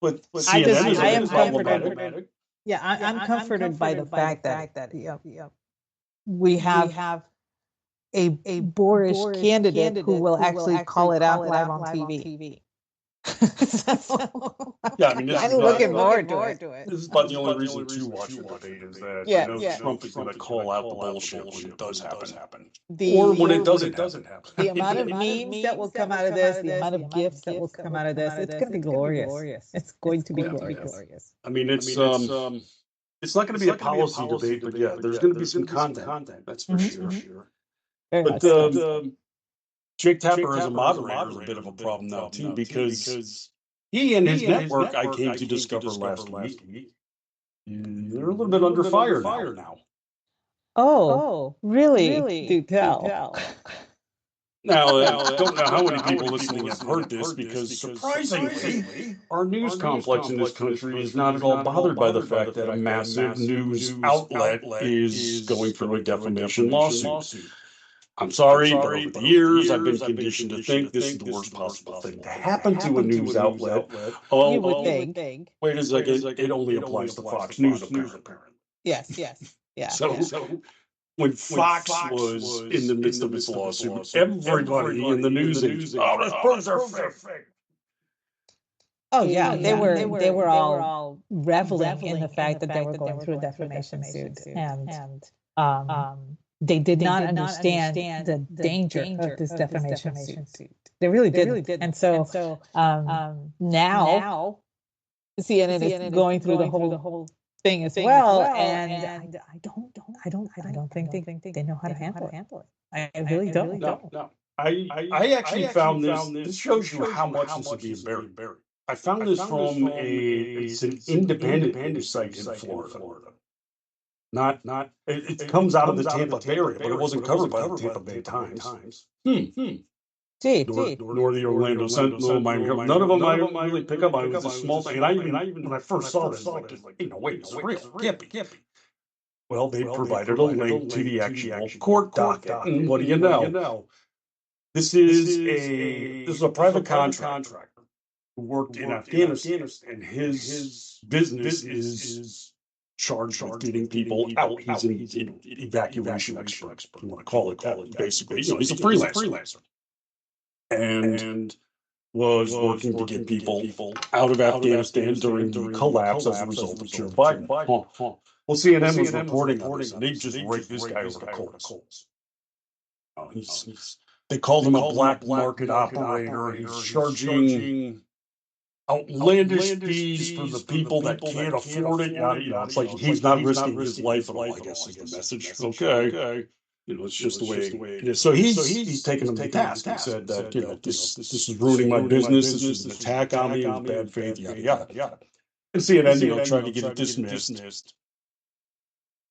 But CNN I am comforted. Yeah, I'm comforted by the fact that we have a boorish candidate who will actually call it out live on TV. Yeah, I mean, I'm looking forward to it. This is about the only reason to watch the debate is that Trump is going to call out the bullshit when it does happen, or when it doesn't happen. The amount of memes that will come out of this, the amount of gifts that will come out of this, it's going to be glorious. It's going to be glorious. I mean, it's not going to be a policy debate, but yeah, there's going to be some content. That's for sure. But Jake Tapper as a moderator is a bit of a problem now too, because he and his network, I came to discover last week, they're a little bit under fire now. Oh, really? Do tell. Now, I don't know how many people listening have heard this because surprisingly, our news complex in this country is not at all bothered by the fact that a massive news outlet is going through a defamation lawsuit. I'm sorry, but over the years, I've been conditioned to think this is the worst possible thing to happen to a news outlet. Oh, You would think. wait a second, it only applies to Fox News, apparently. Yes. Yeah. So, when Fox was in the midst of its lawsuit, everybody in the news industry, oh, this proves they're fake. Oh yeah, they were all reveling in the fact that they were going through a defamation suit, and they did not understand the danger of this defamation suit. They really didn't. And so now CNN is going through the whole thing as well, and I don't think they know how to handle it. I really don't. No. I actually found this. This shows you how much this is being buried. I found this from it's an independent news site in Florida. It comes out of the Tampa Bay area, but it wasn't covered by the Tampa Bay Times. Nor the Orlando Sentinel, none of them I really pick up on. It was a small thing, and I even when I first saw this, like, no, wait, it's real, can't be. Well, they provided a link to the actual court docket, and what do you know? This is a private contractor who worked in Afghanistan, and his business is charged with getting people out. He's an evacuation expert, if you want to call it that. Basically, he's a freelancer. And was working to get people out of Afghanistan during the collapse as a result of Joe Biden. Well, CNN was reporting on this, and they just raked this guy over the coals. They called him a black market operator. He's charging outlandish fees for the people that can't afford it. It's like he's not risking his life at all, I guess is the message. Okay. It's just the way it is. So he's taken them to task. He said that, this is ruining my business. This is an attack on me. It was bad faith, yada, yada. And CNN, tried to get it dismissed.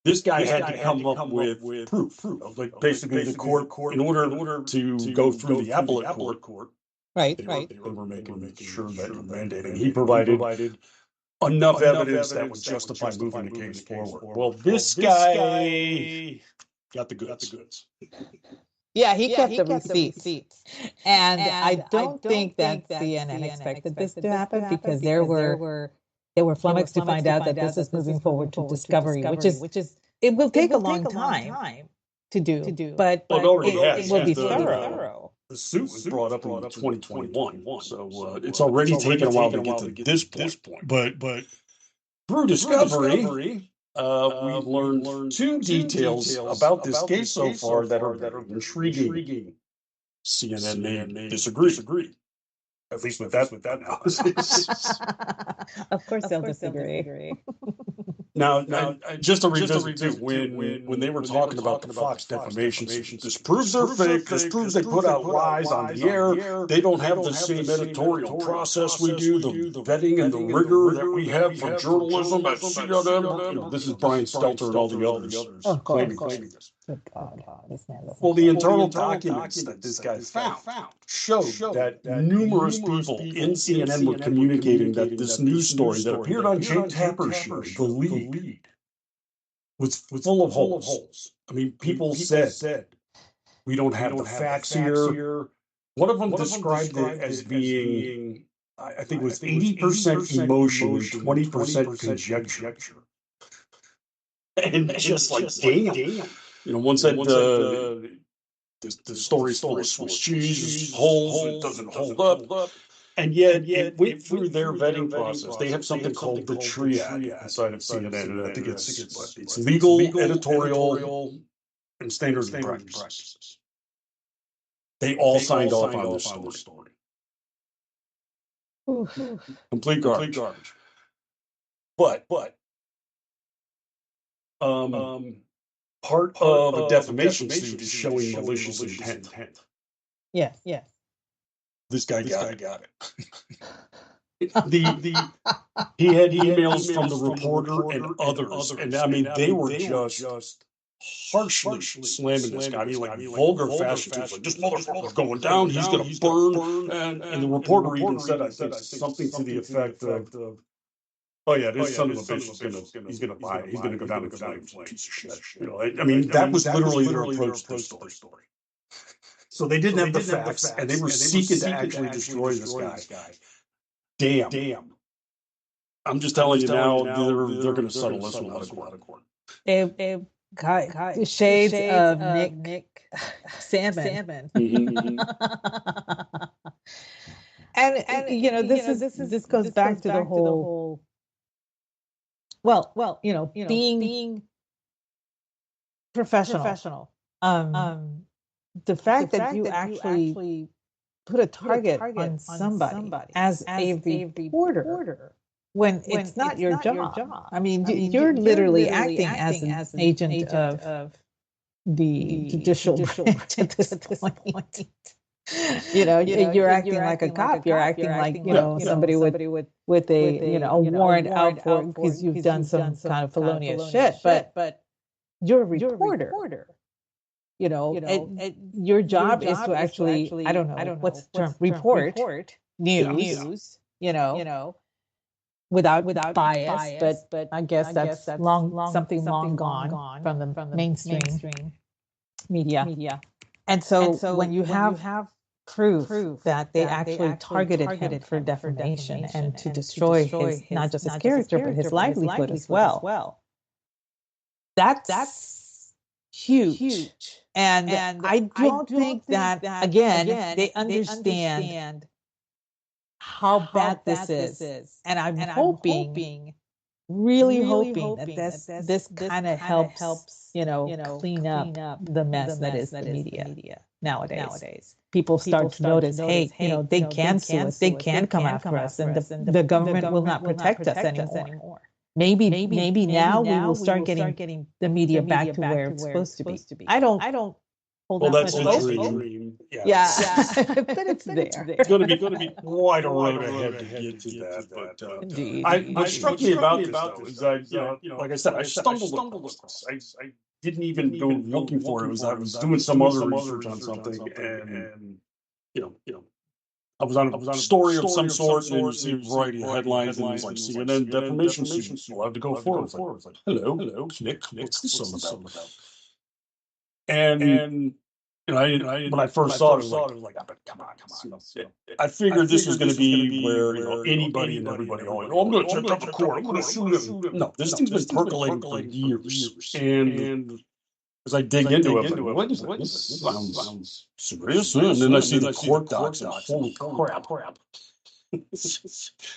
This guy had to come up with proof. Like basically the court, in order to go through the appellate court. Right. They were making sure that you're mandating. He provided enough evidence that would justify moving the case forward. Well, this guy got the goods. Yeah, he kept the receipts. And I don't think that CNN expected this to happen because they were flummoxed to find out that this is moving forward to discovery, which is it will take a long time to do, but it will be thorough. The suit was brought up in 2021, so it's already taken a while to get to this point. But through discovery, we learned two details about this case so far that are intriguing. CNN disagree. At least with that analysis. Of course they'll disagree. Now, just to revisit when they were talking about the Fox defamation, this proves they're fake. This proves they put out lies on the air. They don't have the same editorial process we do, the vetting and the rigor that we have for journalism at CNN. This is Brian Stelter and all the others claiming this. Well, the internal documents that this guy found showed that numerous people in CNN were communicating that this news story that appeared on Jake Tapper's show, The Lead, was full of holes. I mean, people said, we don't have the facts here. One of them described it as being, I think it was 80% emotion and 20% conjecture. And just like, damn. One said the story's full of Swiss cheese, holes, it doesn't hold up. And yet it went through their vetting process. They have something called the Triad inside of CNN, and I think it's legal, editorial, and standards and practices. They all signed off on this story. Complete garbage. But part of a defamation suit is showing malicious intent. Yes. This guy got it. He had emails from the reporter and others, and I mean they were just harshly slamming this guy. I mean, like vulgar fashion. He's like, this motherfucker's going down. He's going to burn. And the reporter even said, I think, something to the effect of, oh yeah, this son of a bitch he's gonna buy it. He's gonna go down in flames, piece of shit. You know, I mean, that was literally their approach to the story. So they didn't have the facts, and they were seeking to actually destroy this guy. Damn. I'm just telling you now, they're gonna settle this one out of court. They got shades of Nick Salmon. And you know, this goes back to the whole. Well, you know, being professional. The fact that you actually put a target on somebody as a reporter when it's not your job. I mean, you're literally acting as an agent of the judicial branch at this point. You know, you're acting like a cop. You're acting like, you know, somebody with a, you know, a warrant out for because you've done some kind of felonious shit. But you're a reporter. You know, and your job is to actually, I don't know, what's the term? Report news. You know, without bias. But I guess that's something long gone from the mainstream media. And so when you have proof that they actually targeted him for defamation and to destroy his, not just his character, but his livelihood as well. That's huge. And I don't think that, again, they understand how bad this is. And I'm hoping, really hoping that this kind of helps, you know, clean up the mess that is the media nowadays. People start to notice, hey, you know, they can sue us, they can come after us, and the government will not protect us anymore. Maybe now we will start getting the media back to where it's supposed to be. I don't hold that much hope. That's the dream. Yeah. But it's there. It's going to be quite a road ahead to get to that. But Indeed. what struck me about this though is like I said, I stumbled across this. I didn't even go looking for it. I was doing some other research on something, and you know. I was on a story of some sort, and you see a variety of headlines, and it was like CNN defamation suit allowed to go forward. It's like, hello, Nick, what's this all about? And you know, when I first saw it, I was like, come on. I figured this was going to be where anybody and everybody, I'm going to check out the court, I'm going to sue them. No, this thing's been percolating for years, and as I dig into it, what is it? This sounds serious. And then I see the court docs, and holy crap.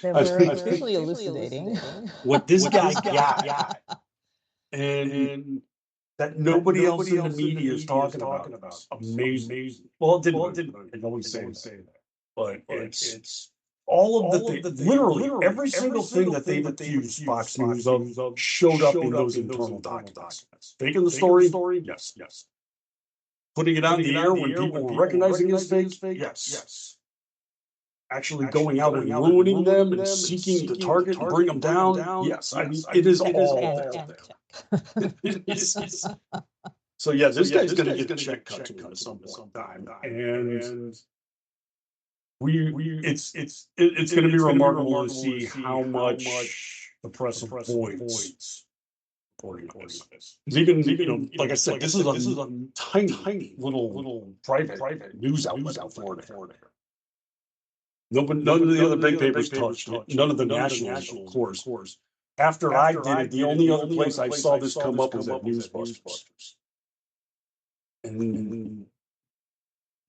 They're very quickly elucidating what this guy got. And that nobody else in the media is talking about. Amazing. Well, it didn't. I always say that. But it's all of the things, literally every single thing that they've accused Fox News of showed up in those internal documents. Faking the story? Yes. Putting it out in the air when people were recognizing his fake? Yes. Actually going out and ruining them and seeking to target and bring them down? Yes. I mean, it is all there. So yeah, this guy's going to get a check cut to him at some point in time. And it's going to be remarkable to see how much the press avoids reporting on this. Even you know, like I said, this is a tiny little private news outlet out Florida. None of the other big papers touched it. None of the nationals, of course. After I did it, the only other place I saw this come up was at Newsbusters. And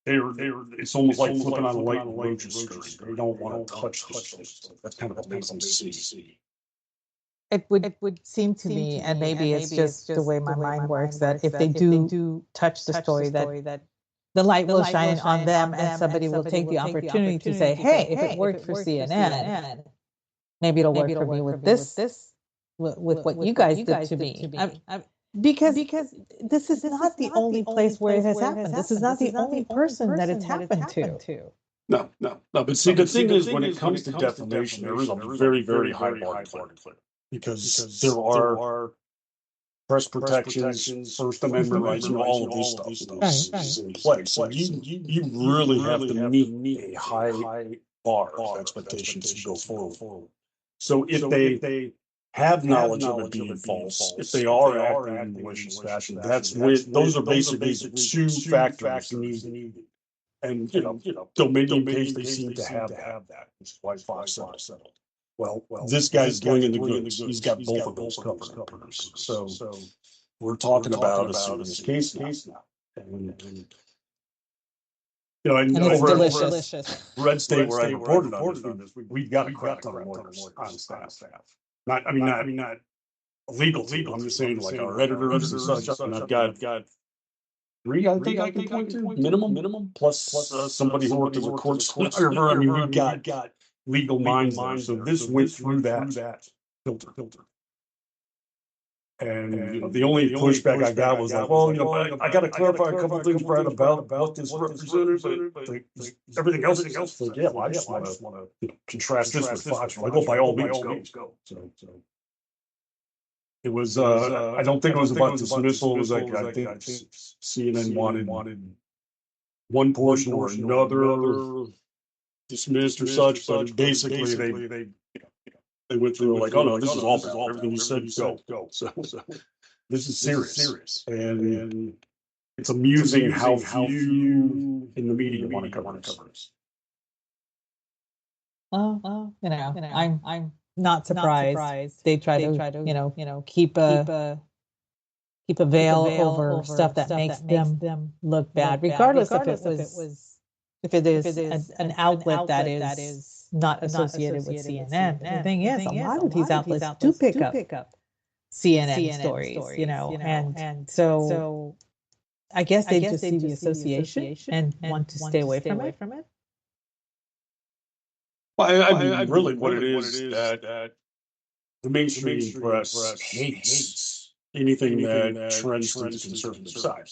it's almost like flipping on a light on roaches screen. They don't want to touch this. That's kind of what makes them see. It would seem to me, and maybe it's just the way my mind works, that if they do touch the story, that the light will shine on them, and somebody will take the opportunity to say, hey, if it worked for CNN, maybe it'll work for me with this, with what you guys did to me. Because this is not the only place where it has happened. This is not the only person that it's happened to. No. But see, the thing is, when it comes to defamation, there is a very, very high bar to clear. Because there are press protections, First Amendment rights, all of this stuff is in place. So you really have to meet a high bar of expectations to go forward. So if they have knowledge of it being false, if they are acting in malicious fashion, those are basically the two factors needed. And Dominion case, they seem to have that, which is why Fox settled. Well, this guy's bringing the goods. He's got both of those covered. So we're talking about a serious case now. And And it's delicious. Red State, where I reported on this, we've got a crap ton of lawyers on staff. Not illegal. I'm just saying, like our editors and such. And I've got 3, I think I can point to minimum, plus somebody who worked as a court stenographer. I mean, we've got legal minds there. So this went through that filter. And the only pushback I got was like, well, I got to clarify a couple of things, Brad, about what this represented, but everything else is like, yeah, well, I just want to contrast this with Fox. Like, oh, by all means, go. So it was, I don't think it was about dismissal. It was like, I think CNN wanted one portion or another dismissed or such, but basically they went through like, oh no, this is all everything you said, go. So this is serious, and it's amusing how few in the media want to cover this. Well, I'm not surprised. They try to keep a veil over stuff that makes them look bad, regardless if it is an outlet that is not associated with CNN. The thing is, a lot of these outlets do pick up CNN stories, and so I guess they just see the association and want to stay away from it. Well, I mean, really what it is that the mainstream press hates anything that trends to the conservative side.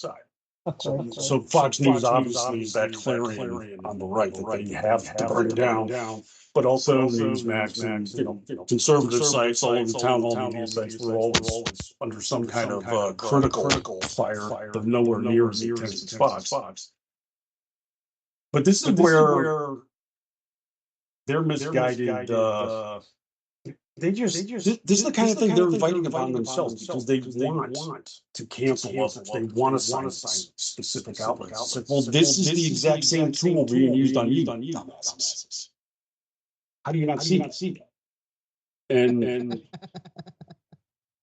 So Fox News obviously is that clarion on the right that they have to bring down, but also Newsmax and conservative sites, all of the town hall media sites were always under some kind of critical fire, but nowhere near as intense as Fox. But this is where they're misguided. This is the kind of thing they're inviting upon themselves because they want to cancel others. They want to silence specific outlets. It's like, well, this is the exact same tool being used on you, dumbasses. How do you not see that? And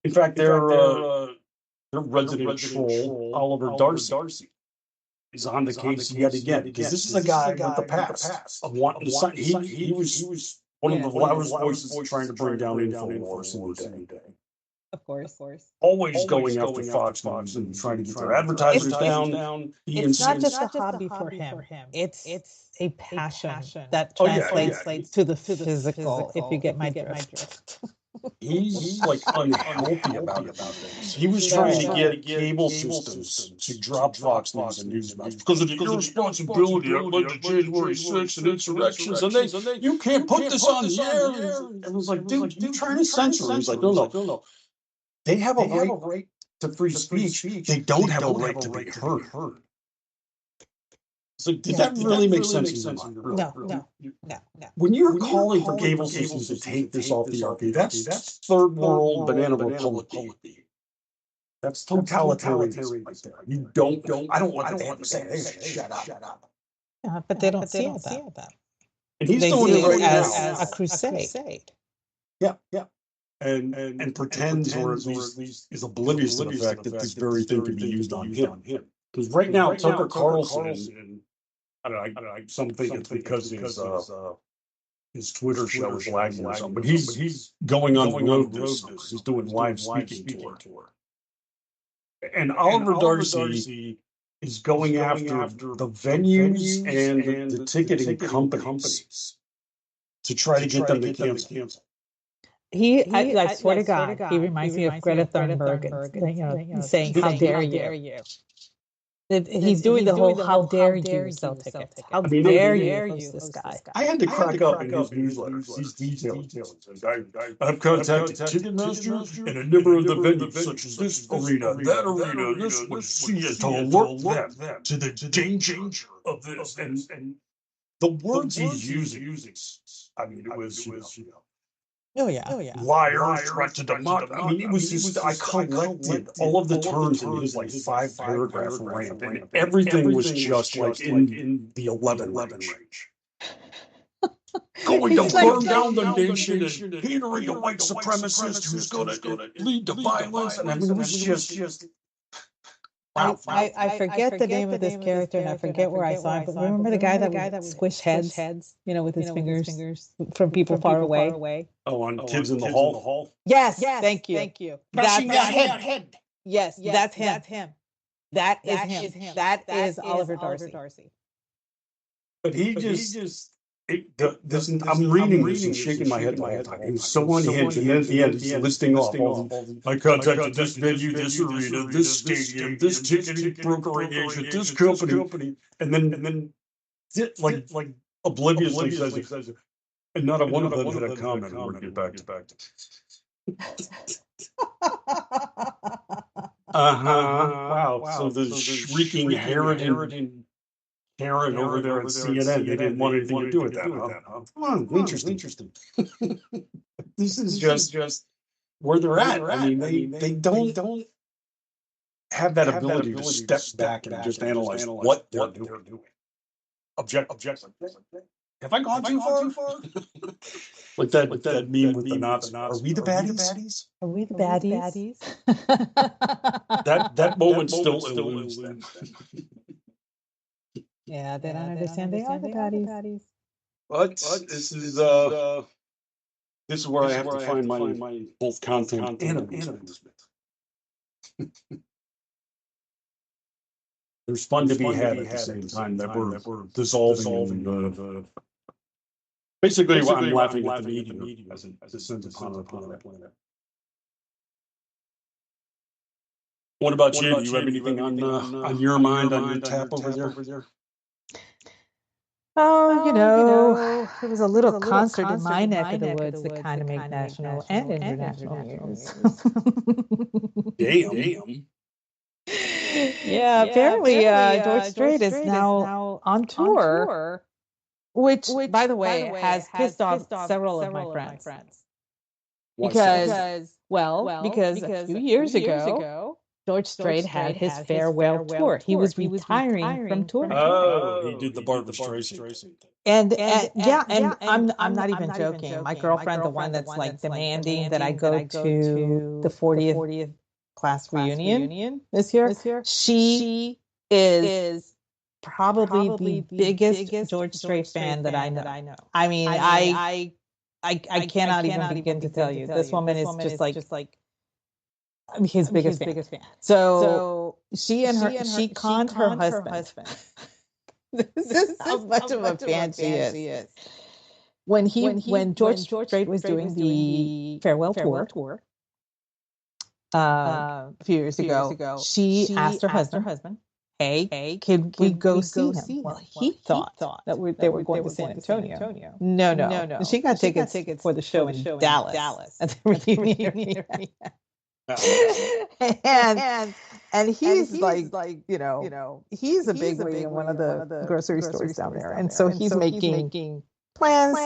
in fact, their resident troll, Oliver Darcy, is on the case yet again because this is a guy with the past of wanting to. He was one of the loudest voices trying to bring down InfoWars in the day. Of course. Always going after Fox News and trying to get their advertisers down. It's not just a hobby for him. It's a passion that translates to the physical, if you get my drift. He's like unhealthy about things. He was trying to get cable systems to drop Fox News and Newsmax because of the irresponsibility of the January 6th and insurrections, and you can't put this on the air. And it was like, dude, you're trying to censor. He's like, no. They have a right to free speech. They don't have a right to be heard. So did that really make sense in your mind? No. When you're calling for cable systems to take this off the RP, that's third world banana republic. That's totalitarianism right there. You don't. I don't want them to say, "Hey, shut up." But they don't see that. And he's doing it right as a crusade. Yeah. And pretends, or at least is oblivious to the fact that this very thing can be used on him. Because right now, Tucker Carlson, I don't know, some think it's because his Twitter show is lagging or something, but he's going on the road this. He's doing live speaking tour. And Oliver Darcy is going after the venues and the ticketing companies to try to get them to cancel. I swear to God, he reminds me of Greta Thunberg, saying, "How dare you?" He's doing the whole "How dare you sell tickets? How I mean, dare you host this guy?" I had to crack up in his newsletters. These details. I've contacted Ticketmaster and a number of the venues, such as this arena, that arena, this would see it to alert them to the danger of this. And the words he's using, I mean, it was, Oh yeah. liar, threat to democracy. I mean, it was just, I collected all of the terms in his like 5-paragraph rant, and everything was just like in the 11 range. Going to burn down the nation and catering a white supremacist who's going to lead to violence. And I mean, it was just wow. I forget the name of this character, and I forget where I saw him. But remember the guy that would squish heads, with his fingers from people far away. Oh, on Kids in the Hall. Yes, thank you. Crushing that head. Yes, that's him. That is him. That is Oliver Darcy. But he just. I'm reading this and shaking my head the whole time. He was so unhinged, and then at the end, he's listing off all the. I contacted this venue, this arena, this stadium, this ticketing brokering agent, this company, and then like obliviously says, and not a one of them had a comment. We'll get back to. Wow. So the shrieking Harridan. Karen over there at CNN, they didn't want anything to do with that. Come on, interesting. This is just where they're at. I mean, they don't have that ability to step back and just analyze what they're doing. Object. Have I gone too far? Like that meme with the Nazis. Are we the baddies? Are we the baddies? That moment still eludes them. Yeah, they don't understand. They are the baddies. But this is where I have to find my both content and amusement. There's fun to be had at the same time that we're dissolving. Basically, I'm laughing at the media as it descends upon our planet. What about you? Do you have anything on your mind, on your tap over there? Oh, there was a little concert in my neck of the woods that kind of made national and international news. Damn. Yeah, apparently George Strait is now on tour, which, by the way, has pissed off several of my friends. Because a few years ago, George Strait had his farewell tour. He was retiring from touring. Oh, he did the Barbra Streisand. And I'm not even joking. My girlfriend, the one that's like demanding that I go to the 40th class reunion this year, she is probably the biggest George Strait fan that I know. I mean, I cannot even begin to tell you. This woman is just like his biggest fan. So she conned her husband. This is how much of a fan she is. When George Strait was doing the farewell tour a few years ago, she asked her husband, "Hey, can we go see him?" Well, he thought that they were going to San Antonio. No. She got tickets for the show in Dallas at the reunion. and he's like he's a big wig in one of the grocery stores down there, and so he's making plans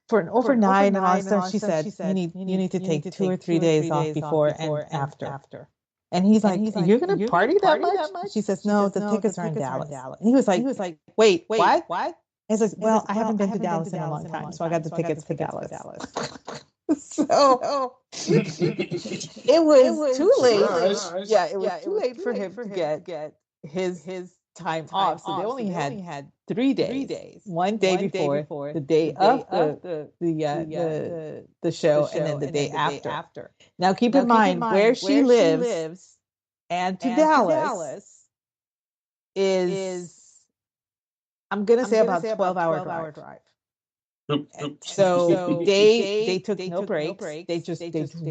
for an overnight and all that stuff. She said you need to take 2 or 3 days off before and after. And he's like, "You're gonna party that much?" She says, "No, the tickets are in Dallas." And he was like, "Wait, what?" He says, "Well, I haven't been to Dallas in a long time, so I got the tickets to Dallas." So it was too late. Yeah, it was too late for him to get his time off. So they only had 3 days. 1 day before, the day of the show, and then the day after. Now keep in mind where she lives and to Dallas is, I'm gonna say about 12-hour drive. So they took no breaks. They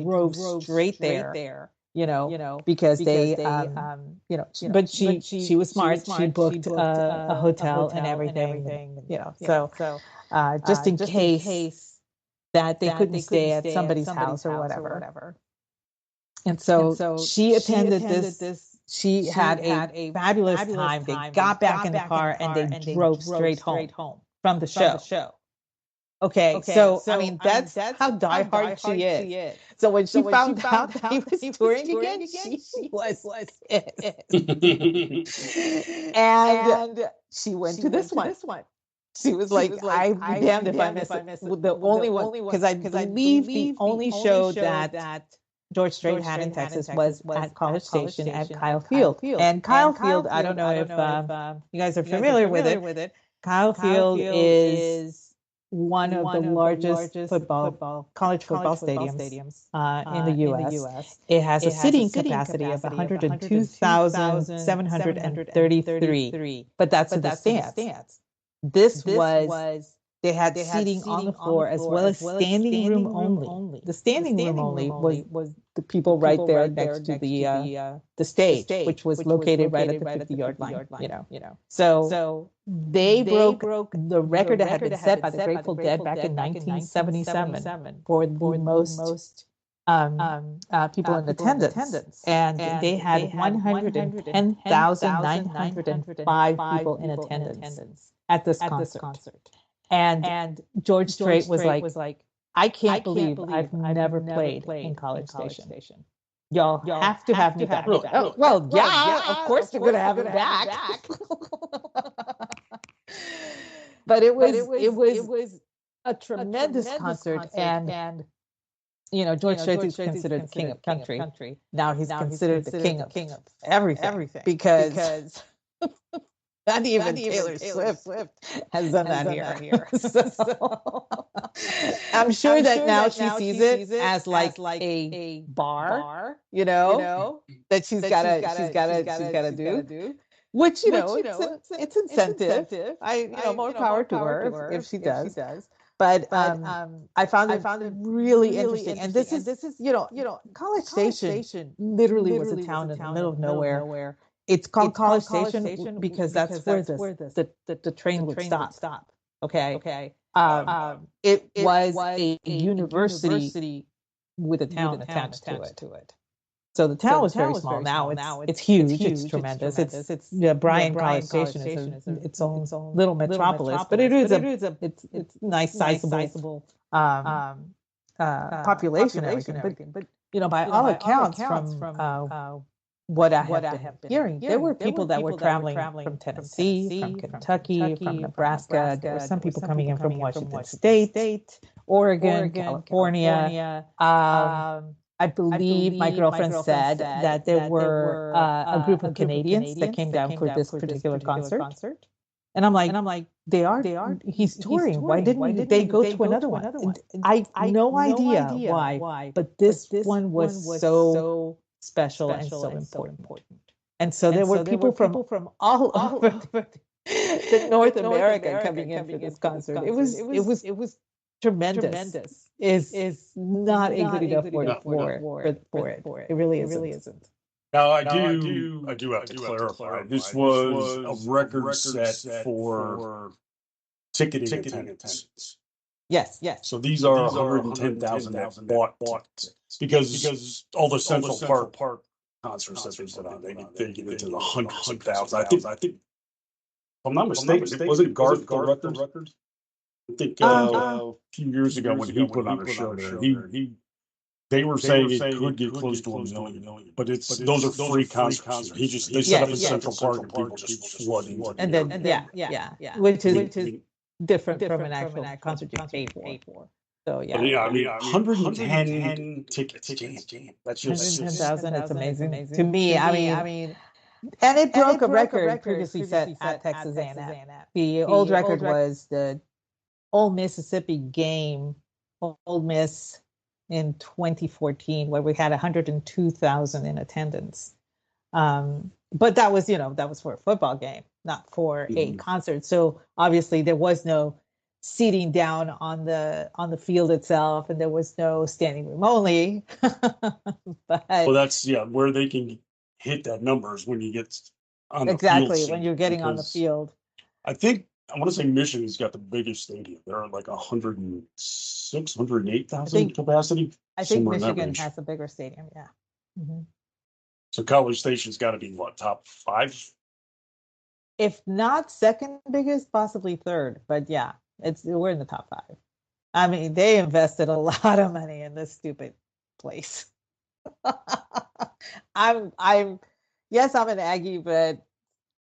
drove straight there. because they, but she was smart. She booked a hotel and everything, so just in case that they couldn't stay at somebody's house or whatever. And so she attended this. She had a fabulous time. They got back in the car and they drove straight home from the show. Okay, so I mean that's how diehard she is. So when she found out that he was touring again, she was pissed. And she went to this one. She was like, "I'd be damned if I miss it." The only one, because I believe the only show that George Strait had in Texas was at College Station at Kyle Field. And Kyle Field, I don't know if you guys are familiar with it. Kyle Field is one of the largest college football stadiums in the U.S. It has a seating capacity of 102,733, but that's in the stands. This was they had seating on the floor as well as standing room only. The standing room only was the people right there next to the stage, which was located right at the 50-yard line. So they broke the record that had been set by the Grateful Dead back in 1977 for the most people in attendance, and they had 110,905 people in attendance at this concert. And George Strait was like, I can't believe I've never played in College Station. Y'all have to have me back. Oh, well, yeah, of course you're gonna have him back. But it was a tremendous concert, and George Strait is considered the king of country. Now he's considered the king of everything because not even Taylor Swift has done that here. So, I'm sure that now she sees it as like a bar, that she's gotta do. Which it's incentive. More power to her if she does. But I found it really interesting. And this is College Station literally was a town in the middle of nowhere. It's called College Station because that's where the train would stop. Okay. It was a university with a town attached to it. So the town was very small. Now it's huge. It's tremendous. It's Bryan College Station is its own little metropolis, but it's nice, sizable population and everything. But by all accounts, from what I have been hearing, there were people that were traveling from Tennessee, from Kentucky, from Nebraska. There were some people coming in from Washington State, Oregon, California. I believe my girlfriend said that there were a group of Canadians that came down for this particular concert. And I'm like, they are. He's touring. Why didn't they go to another one? I no idea why, but this one was so special and so important. And so there were people from all over the North America coming in for this concert. It was tremendous. Is not a good enough word for it. It really isn't. Now I do have to clarify. This was a record set for ticketing attendance. Yes. So these are 110,000 that bought because all the Central Park concerts that they put on, they get into the hundreds of thousands. I think, if I'm not mistaken, was it Garth the record? I think a few years ago when he put on a show there, they were saying it could get close to $1 million, but those are free concerts. They set up in Central Park and people just flood into it. And then which is different from an actual concert you pay for. So I mean, 110 tickets. That's just 110,000. It's amazing to me. I mean, and it broke a record previously set at Texas A&M. The old record was the Ole Mississippi game, Ole Miss in 2014, where we had 102,000 in attendance. But that was for a football game, not for a concert. So obviously there was no seating down on the field itself, and there was no standing room only. But Well, that's where they can hit that number is when you get on the field exactly when seat you're getting on the because field. I want to say Michigan's got the biggest stadium. They're like 106, 108,000 think- capacity. I think somewhere in that Michigan range. has a bigger stadium. Yeah. Mhm. So College Station's got to be what, top 5? If not second biggest, possibly third. But yeah, we're in the top 5. I mean, they invested a lot of money in this stupid place. I'm yes, I'm an Aggie, but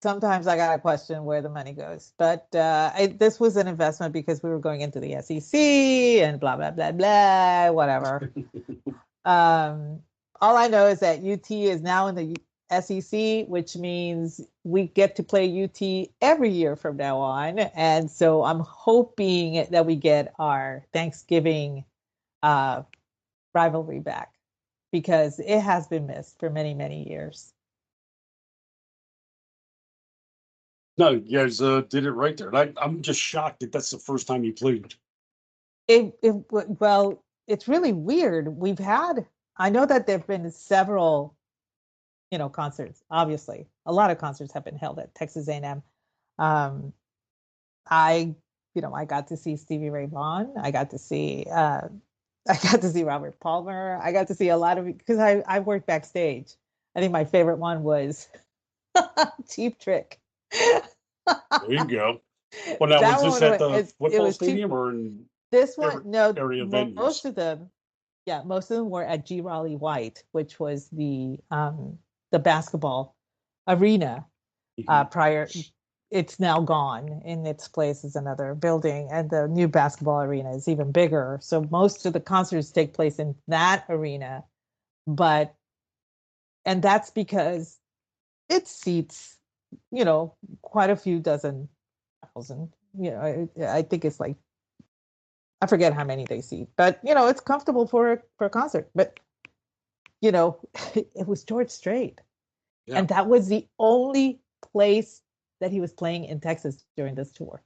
sometimes I gotta question where the money goes. But this was an investment because we were going into the SEC and blah blah blah blah, whatever. All I know is that UT is now in the SEC, which means we get to play UT every year from now on. And so I'm hoping that we get our Thanksgiving rivalry back because it has been missed for many, many years. No, you guys did it right there. And I'm just shocked that that's the first time you played. Well, it's really weird. I know that there have been several, concerts. Obviously, a lot of concerts have been held at Texas A&M. I got to see Stevie Ray Vaughan. I got to see Robert Palmer. I got to see a lot of because I worked backstage. I think my favorite one was Cheap Trick. There you go. Well, now That was this one at the it football was stadium or in This one, no, area most venues? of them, most of them were at G. Raleigh White, which was the basketball arena. Prior, it's now gone. In its place is another building, and the new basketball arena is even bigger. So most of the concerts take place in that arena, and that's because it seats, quite a few dozen thousand. I think it's like, I forget how many they seat, but it's comfortable for a concert. But it was George Strait, and that was the only place that he was playing in Texas during this tour.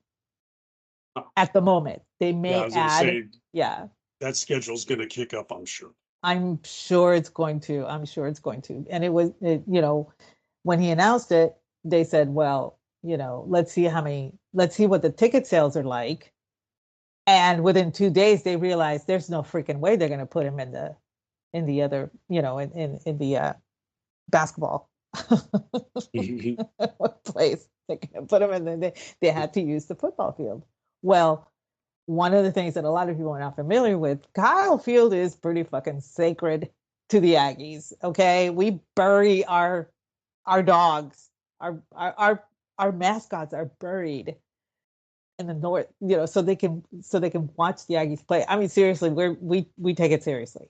At the moment, they may I was gonna say, yeah, that schedule's going to kick up, I'm sure. I'm sure it's going to. And it was, when he announced it, they said, well, let's see what the ticket sales are like. And within 2 days, they realized there's no freaking way they're going to put him in the other, in the basketball place. They're going to put him in they had to use the football field. Well, one of the things that a lot of people are not familiar with, Kyle Field is pretty fucking sacred to the Aggies. Okay, we bury our dogs, our mascots are buried in the north, so they can watch the Aggies play. I mean, seriously, we take it seriously.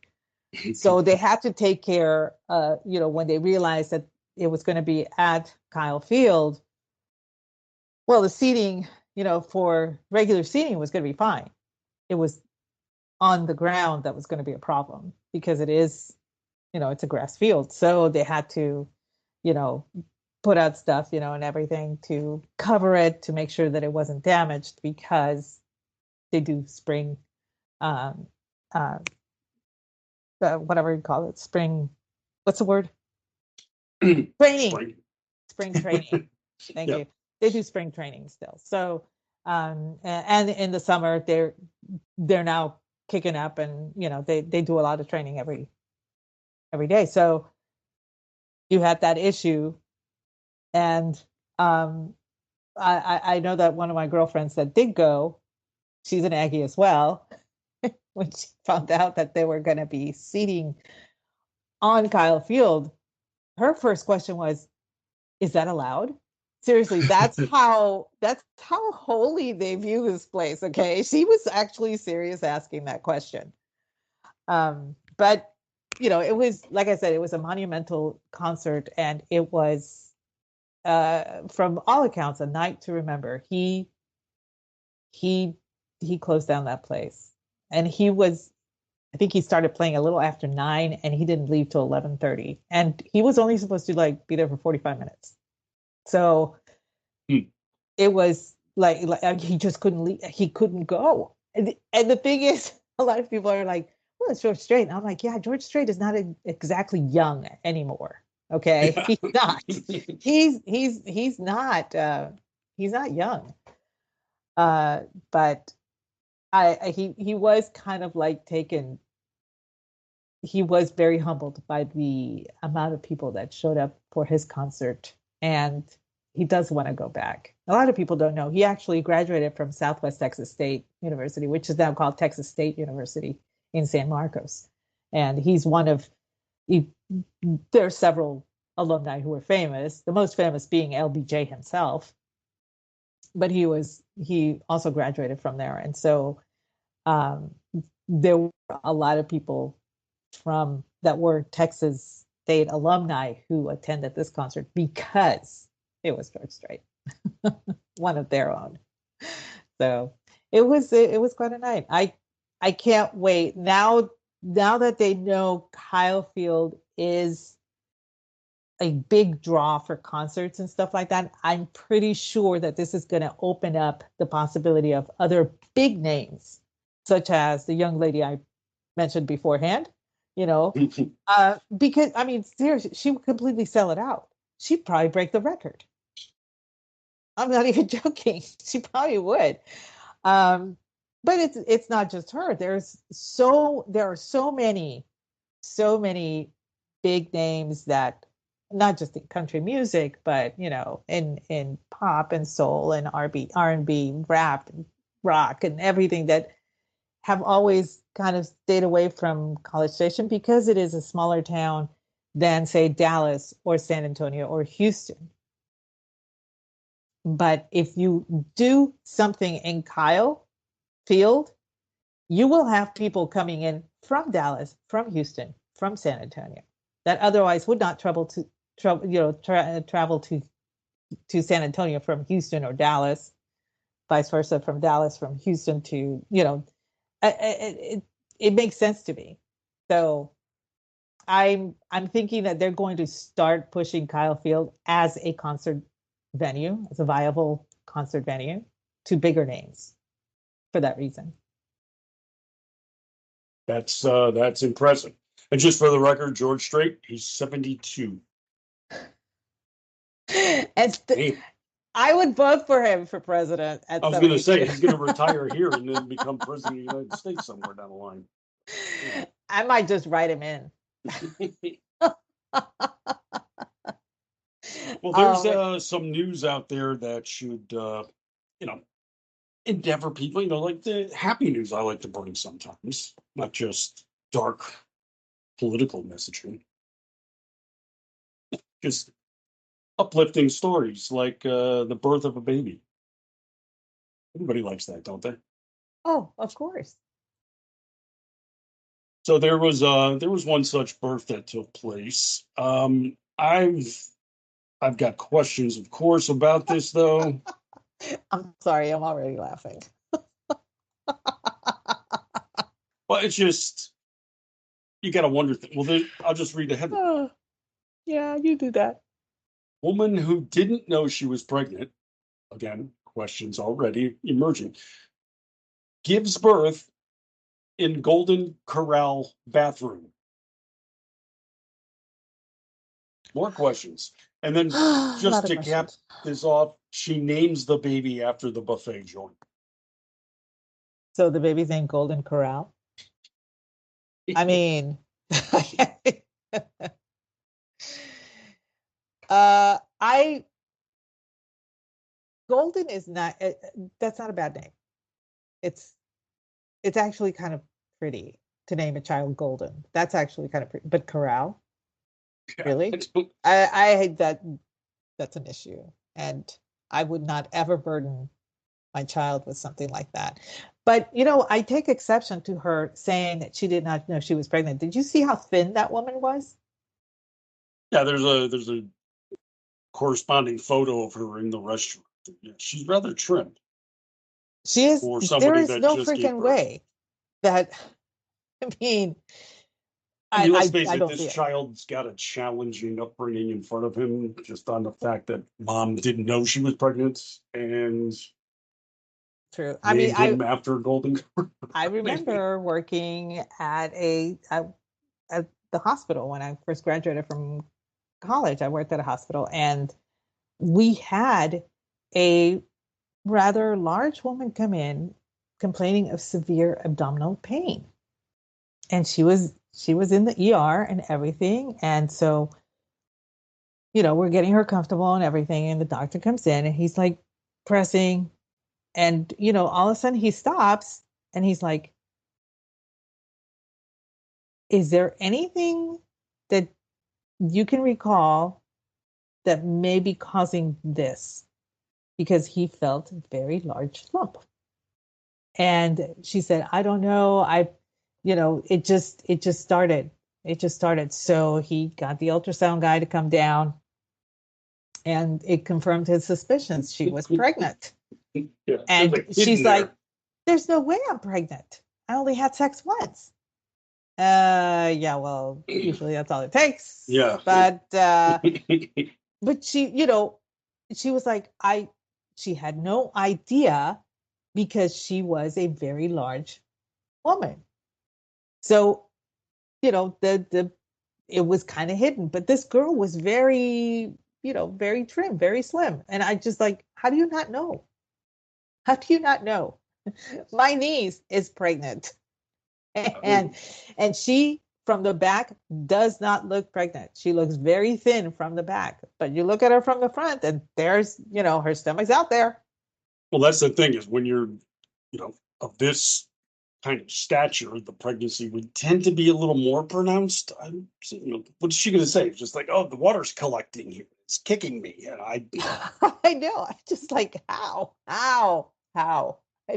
So they had to take care, when they realized that it was going to be at Kyle Field. Well, the seating, for regular seating was going to be fine. It was on the ground that was going to be a problem because it is, it's a grass field. So they had to, put out stuff, and everything to cover it, to make sure that it wasn't damaged because they do spring, whatever you call it, spring, what's the word? Training. Spring training. Thank you. They do spring training still. So, and in the summer, they're now kicking up, and they do a lot of training every day. So you had that issue, and I know that one of my girlfriends that did go, she's an Aggie as well. When she found out that they were going to be seating on Kyle Field, her first question was, "Is that allowed?" Seriously, that's how holy they view this place. Okay, she was actually serious asking that question. But it was, like I said, it was a monumental concert, and it was, from all accounts, a night to remember. He closed down that place, and I think he started playing a little after 9, and he didn't leave till 11:30, and he was only supposed to be there for 45 minutes. So it was, he just couldn't leave, he couldn't go. And the thing is, a lot of people are like, well, it's George Strait. And I'm like, yeah, George Strait is not exactly young anymore. Okay. He's not. He's not he's not young. But he was kind of like taken. He was very humbled by the amount of people that showed up for his concert, and he does want to go back. A lot of people don't know he actually graduated from Southwest Texas State University, which is now called Texas State University in San Marcos, and he's one of there are several alumni who are famous. The most famous being LBJ himself, but he also graduated from there, and so there were a lot of people from that were Texas State alumni who attended this concert because it was George Strait, one of their own. So it was quite a night. I can't wait now that they know Kyle Field is a big draw for concerts and stuff like that. I'm pretty sure that this is going to open up the possibility of other big names, such as the young lady I mentioned beforehand, because I mean, seriously, she would completely sell it out. She'd probably break the record. I'm not even joking. She probably would. But it's not just her. There are so many big names that not just in country music, but in pop and soul and R&B, rap, and rock, and everything that have always kind of stayed away from College Station because it is a smaller town than, say, Dallas or San Antonio or Houston. But if you do something in Kyle Field, you will have people coming in from Dallas, from Houston, from San Antonio that otherwise would not travel to San Antonio from Houston or Dallas, vice versa from Dallas, from Houston to, it makes sense to me. So I'm thinking that they're going to start pushing Kyle Field as a concert venue, as a viable concert venue to bigger names for that reason. That's impressive. And just for the record, George Strait, he's 72. I would vote for him for president. I was going to say he's going to retire here and then become president of the United States somewhere down the line. I might just write him in. Well, there's some news out there that should, endeavor people, like the happy news I like to bring sometimes, not just dark political messaging. Just uplifting stories like the birth of a baby. Everybody likes that, don't they? Oh, of course. So there was one such birth that took place. I've got questions, of course, about this though. I'm sorry, I'm already laughing. Well, it's just you got to wonder. Well, I'll just read the headline. Yeah, you do that. Woman who didn't know she was pregnant, again, questions already emerging, gives birth in Golden Corral bathroom. More questions. And then just to cap this off, she names the baby after the buffet joint. So the baby's named Golden Corral? I mean, Golden is not, that's not a bad name. It's actually kind of pretty to name a child Golden. That's actually kind of pretty, but Corral? Really? I hate that. That's an issue. And I would not ever burden my child with something like that. But, I take exception to her saying that she did not know she was pregnant. Did you see how thin that woman was? Yeah, there's a corresponding photo of her in the restaurant. Yeah, she's rather trim. She is. There is no freaking way that, I mean, let's face it, this child's got a challenging upbringing in front of him, just on the fact that mom didn't know she was pregnant, and true. I mean, named him after Golden Corral. I remember working at at the hospital when I first graduated from college. I worked at a hospital, and we had a rather large woman come in complaining of severe abdominal pain, and she was in the ER and everything, and so we're getting her comfortable and everything, and the doctor comes in and he's like pressing, and all of a sudden he stops and he's like, is there anything that you can recall that may be causing this? Because he felt a very large lump. And she said, I don't know. It just started. It just started. So he got the ultrasound guy to come down, and it confirmed his suspicions. She was pregnant. Yeah, And there's a kid she's in like, there. there's no way I'm pregnant. I only had sex once. Yeah, well, usually that's all it takes. Yeah. But she was like, she had no idea because she was a very large woman. So, the it was kind of hidden, but this girl was very, very trim, very slim. And I just like, how do you not know? How do you not know? My niece is pregnant. And she from the back does not look pregnant. She looks very thin from the back, but you look at her from the front and there's, her stomach's out there. Well, that's the thing, is when you're, of this kind of stature, the pregnancy would tend to be a little more pronounced. What's she going to say? It's just like, oh, the water's collecting here. It's kicking me. And I know. I'm just like, how? I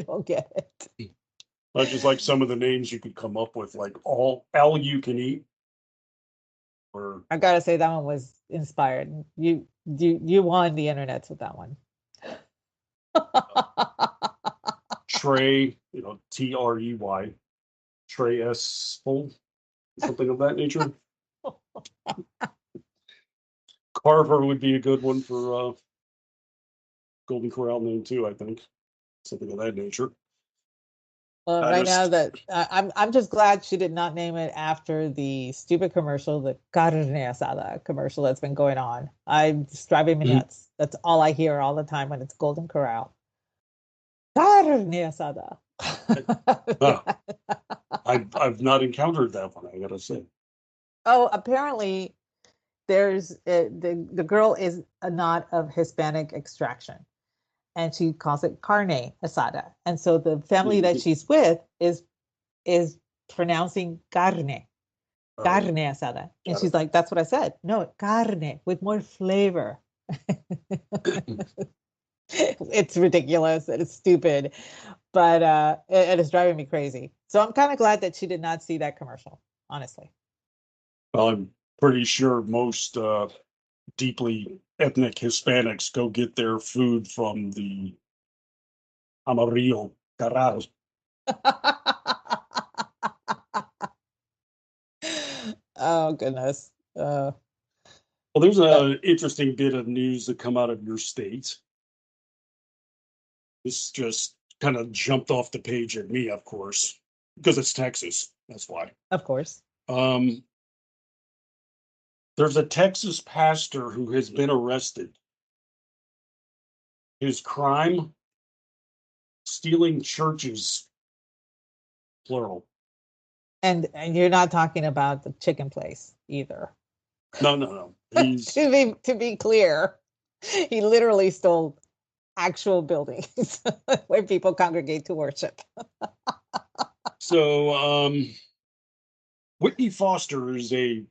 don't get it. That's just like some of the names you could come up with, like all you can eat. Or I gotta say that one was inspired. You won the internet with that one. Trey, Trey, Trey S. Full, something of that nature. Carver would be a good one for Golden Corral name too, I think. Something of that nature. Well, right now that I'm just glad she did not name it after the stupid commercial, the carne asada commercial that's been going on. It's driving me nuts. That's all I hear all the time when it's Golden Corral. Carne asada. I've not encountered that one, I gotta say. Oh, apparently there's the girl is not of Hispanic extraction, and she calls it carne asada, and so the family that she's with is pronouncing carne asada, and she's like, that's what I said. No, carne with more flavor. It's ridiculous and it's stupid, but it is driving me crazy. So I'm kind of glad that she did not see that commercial, honestly. Well, I'm pretty sure most deeply ethnic Hispanics go get their food from the Amarillo Corral. Oh goodness. Well, there's an interesting bit of news that come out of your state. This just kind of jumped off the page at me, of course, because it's Texas. That's why. Of course. There's a Texas pastor who has been arrested. His crime: stealing churches, plural. And you're not talking about the chicken place either. No. He's To be clear, he literally stole actual buildings where people congregate to worship. so Whitney Foster is a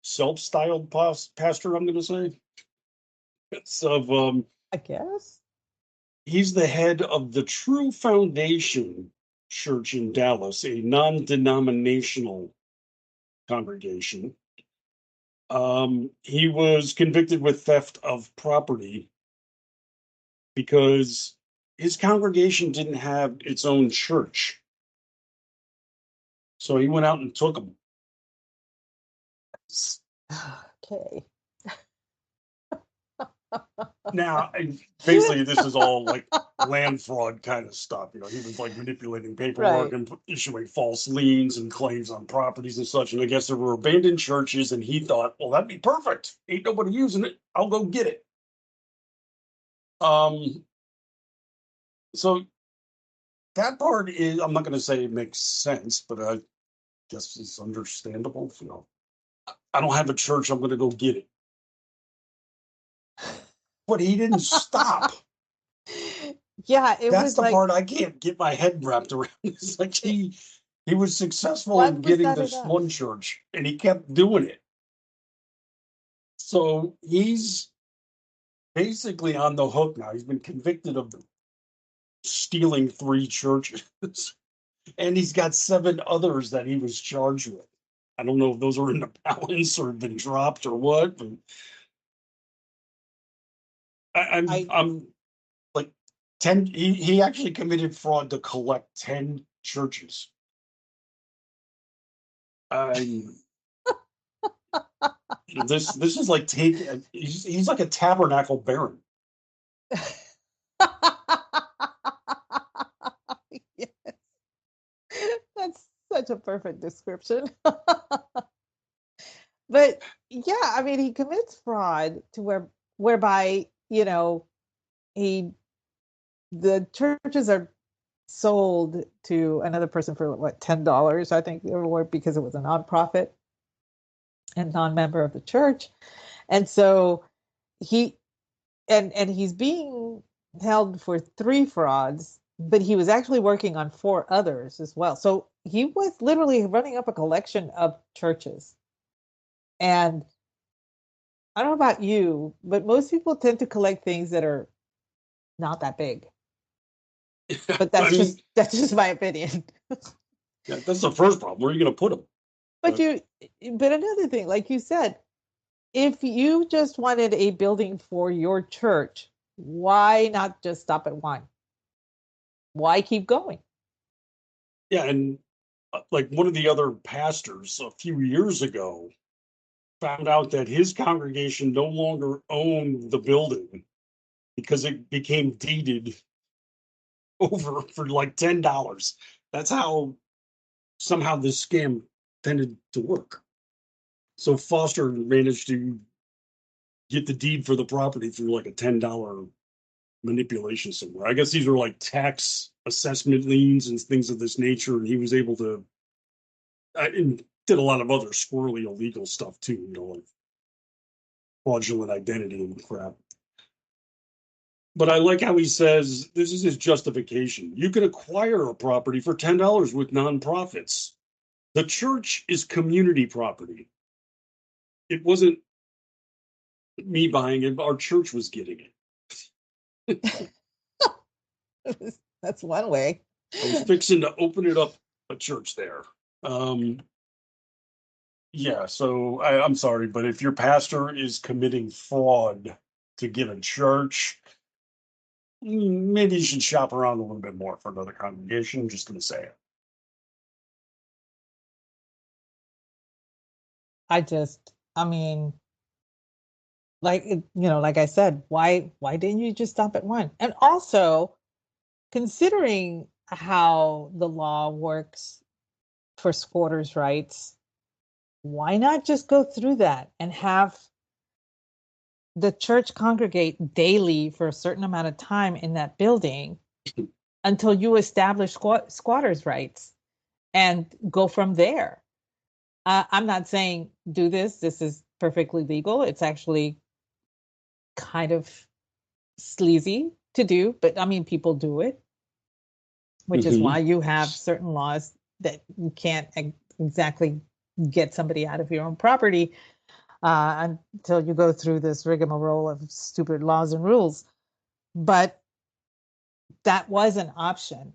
self-styled pastor, I'm going to say. I guess. He's the head of the True Foundation Church in Dallas, a non-denominational congregation. He was convicted with theft of property because his congregation didn't have its own church. So he went out and took them. Okay. Now, basically, this is all like land fraud kind of stuff. He was like manipulating paperwork Right. and issuing false liens and claims on properties and such. And I guess there were abandoned churches, and he thought, well, that'd be perfect. Ain't nobody using it. I'll go get it. So that part is, I'm not going to say it makes sense, but I guess it's understandable. I don't have a church. I'm going to go get it. But he didn't stop. Yeah, it That's was the like, part I can't get my head wrapped around. It's like he was successful when in was getting that this enough? one church, and he kept doing it. So he's basically on the hook now. He's been convicted of stealing 3 churches, and he's got 7 others that he was charged with. I don't know if those are in the balance or have been dropped or what, but I I'm like 10. He actually committed fraud to collect 10 churches. I'm this is like taking. He's like a tabernacle baron. Yes. That's such a perfect description. But yeah, I mean, he commits fraud to whereby, he the churches are sold to another person for what, $10, I think, or because it was a nonprofit and non-member of the church. And so he and he's being held for 3 frauds, but he was actually working on 4 others as well. So he was literally running up a collection of churches. And I don't know about you, but most people tend to collect things that are not that big. But I mean, that's just my opinion. yeah, that's the first problem. Where are you going to put them? But another thing, like you said, if you just wanted a building for your church, why not just stop at 1? Why keep going? Yeah, and like one of the other pastors a few years ago found out that his congregation no longer owned the building because it became deeded over for like $10. That's how somehow this scam tended to work. So Foster managed to get the deed for the property through like a $10 manipulation somewhere. I guess these were like tax assessment liens and things of this nature, and he was able to and did a lot of other squirrely illegal stuff too, like fraudulent identity and crap. But I like how he says this is his justification. You can acquire a property for $10 with nonprofits. The church is community property. It wasn't me buying it, our church was getting it. That's one way. I was fixing to open it up a church there. Yeah, so I'm sorry, but if your pastor is committing fraud to get a church, maybe you should shop around a little bit more for another congregation. I'm just going to say it. I mean, like I said, why didn't you just stop at 1? And also, considering how the law works for squatters' rights, why not just go through that and have the church congregate daily for a certain amount of time in that building until you establish squatters' rights and go from there? I'm not saying do this. This is perfectly legal. It's actually kind of sleazy to do, but I mean, people do it, which is why you have certain laws that you can't exactly get somebody out of your own property until you go through this rigmarole of stupid laws and rules. But that was an option,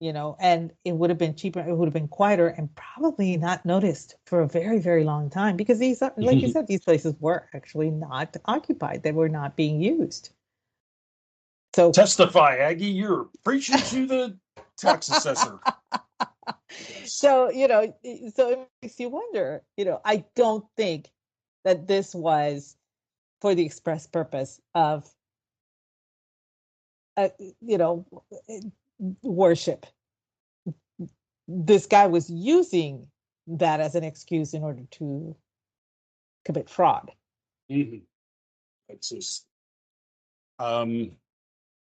and it would have been cheaper. It would have been quieter and probably not noticed for a very, very long time because these, like you said, these places were actually not occupied. They were not being used. So testify, Aggie. You're preaching to the tax assessor. So, so it makes you wonder, I don't think that this was for the express purpose of uh, you know, worship. This guy was using that as an excuse in order to commit fraud. Mhm. It's just, um,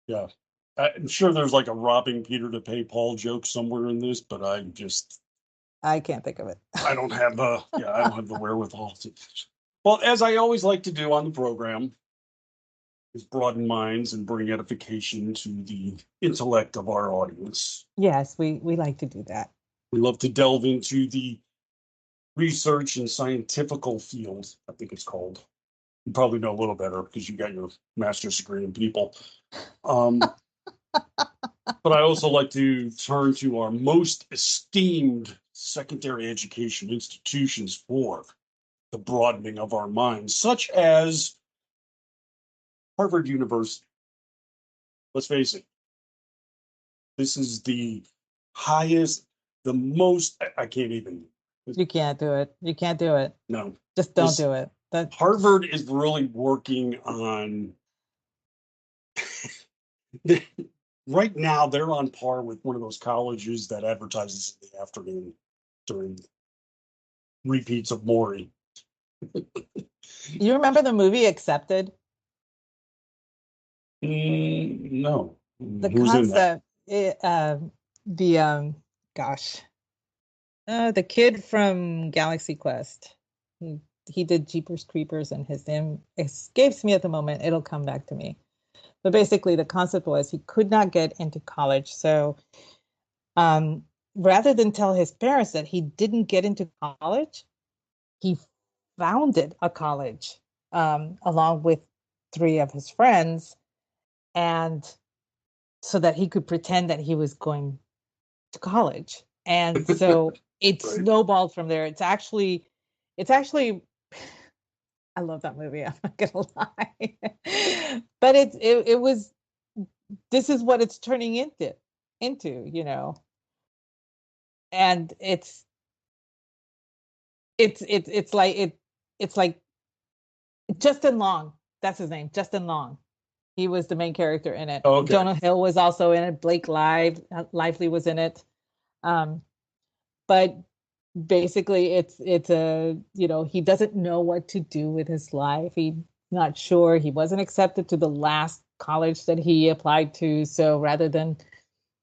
yeah. I'm sure there's like a robbing Peter to pay Paul joke somewhere in this, but I can't think of it. I don't have I don't have the wherewithal to. Well, as I always like to do on the program, is broaden minds and bring edification to the intellect of our audience. Yes, we like to do that. We love to delve into the research and scientifical field, I think it's called. You probably know a little better because you got your master's degree in people. But I also like to turn to our most esteemed secondary education institutions for the broadening of our minds, such as Harvard University. Let's face it, this is the highest, the most, I can't even. You can't do it. You can't do it. No. Just don't do it. Harvard is really working on. Right now, they're on par with one of those colleges that advertises in the afternoon during repeats of Maury. You remember the movie Accepted? No. The Who's in that? concept, the kid from Galaxy Quest. He did Jeepers Creepers, and his name escapes me at the moment. It'll come back to me. But basically, the concept was he could not get into college. So rather than tell his parents that he didn't get into college, he founded a college along with 3 of his friends, and so that he could pretend that he was going to college. And so it Right. snowballed from there. It's actually I love that movie. I'm not gonna lie, but it was. This is what it's turning into, and it's like Justin Long. That's his name, Justin Long. He was the main character in it. Okay. Jonah Hill was also in it. Blake Lively was in it. But basically it's a, he doesn't know what to do with his life. He's not sure. He wasn't accepted to the last college that he applied to. So rather than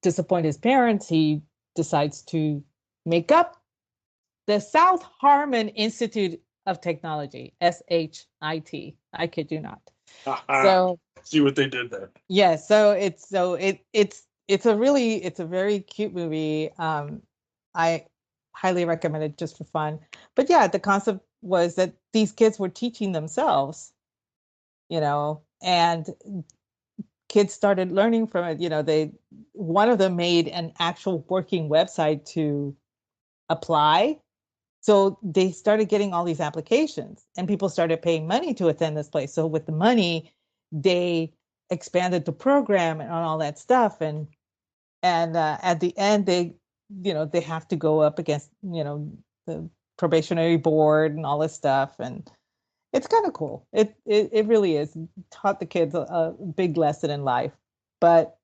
disappoint his parents, he decides to make up the South Harmon Institute of Technology, SHIT. I kid you not. So see what they did there. yeah, so it's a very cute movie. I highly recommend it just for fun. But yeah, the concept was that these kids were teaching themselves, and kids started learning from it. One of them made an actual working website to apply. So they started getting all these applications, and people started paying money to attend this place. So with the money, they expanded the program and all that stuff. And at the end, they have to go up against, the probationary board and all this stuff. And it's kind of cool. It really is. It taught the kids a big lesson in life. But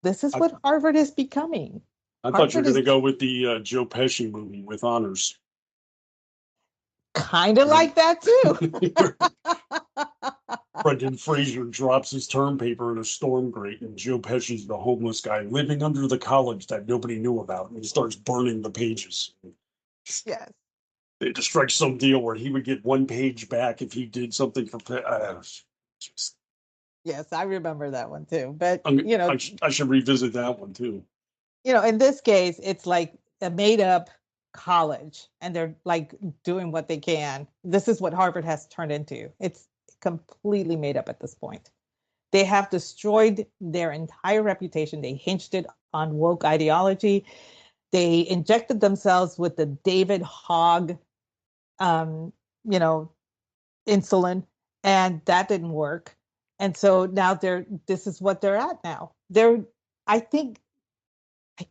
this is what Harvard is becoming. I thought you were going to go with the Joe Pesci movie with honors. Kind of like that too. Brendan Fraser drops his term paper in a storm grate, and Joe Pesci's the homeless guy living under the college that nobody knew about, and he starts burning the pages. Yes. They just strike some deal where he would get 1 page back if he did something for. Yes, I remember that one too. But I should revisit that one too. In this case, it's like a made-up college, and they're like doing what they can. This is what Harvard has turned into. It's completely made up at this point. They have destroyed their entire reputation. They hinged it on woke ideology. They injected themselves with the David Hogg, insulin, and that didn't work. And so now this is what they're at now. I think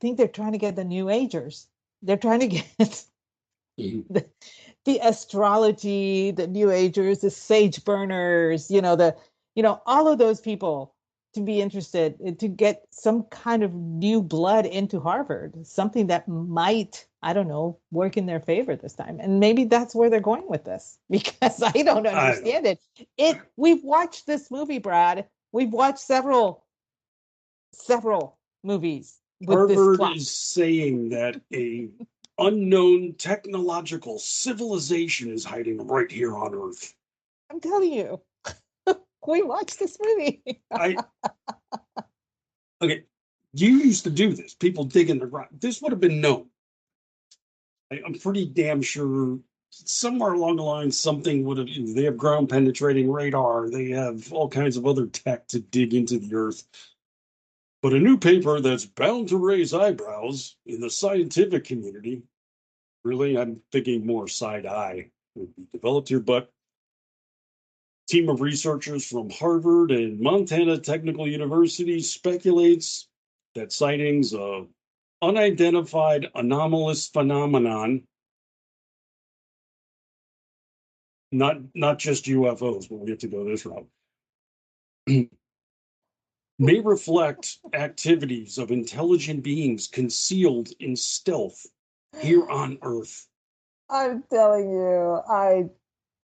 they're trying to get the New Agers. They're trying to get the astrology, the New Agers, the sage burners, all of those people to be interested, to get some kind of new blood into Harvard, something that might, I don't know, work in their favor this time. And maybe that's where they're going with this, because I don't understand it. We've watched this movie, Brad. We've watched several movies with this Harvard plot. is saying that a unknown technological civilization is hiding right here on Earth. I'm telling you, we watched this movie. Okay, you used to do this. People digging the ground. This would have been known. I'm pretty damn sure somewhere along the line something would have. They have ground penetrating radar. They have all kinds of other tech to dig into the Earth. But a new paper that's bound to raise eyebrows in the scientific community. Really, I'm thinking more side eye would be developed here, but team of researchers from Harvard and Montana Technical University speculates that sightings of unidentified anomalous phenomenon, not just UFOs, but we have to go this route, may reflect activities of intelligent beings concealed in stealth here on Earth. I'm telling you,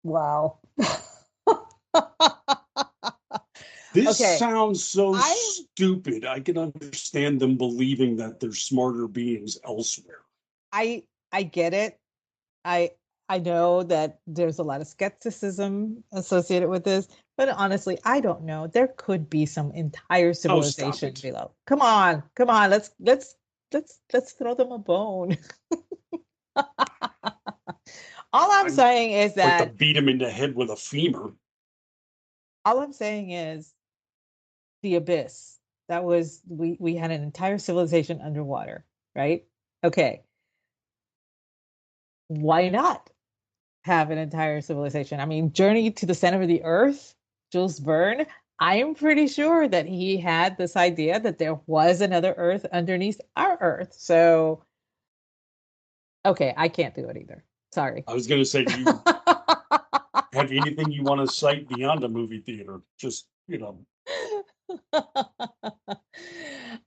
wow. This Okay. sounds so stupid. I can understand them believing that there's smarter beings elsewhere. I get it. I know that there's a lot of skepticism associated with this, but honestly, I don't know. There could be some entire civilization it. below. Come on. Let's throw them a bone. All I'm saying is Like to that beat him in the head with a femur. all I'm saying is the abyss. That was we had an entire civilization underwater, right? Okay. Why not have an entire civilization? I mean, Journey to the Center of the Earth, Jules Verne, I am pretty sure that he had this idea that there was another Earth underneath our Earth. So, okay, I can't do it either. Sorry. I was going to say, do you have anything you want to cite beyond a movie theater? Just,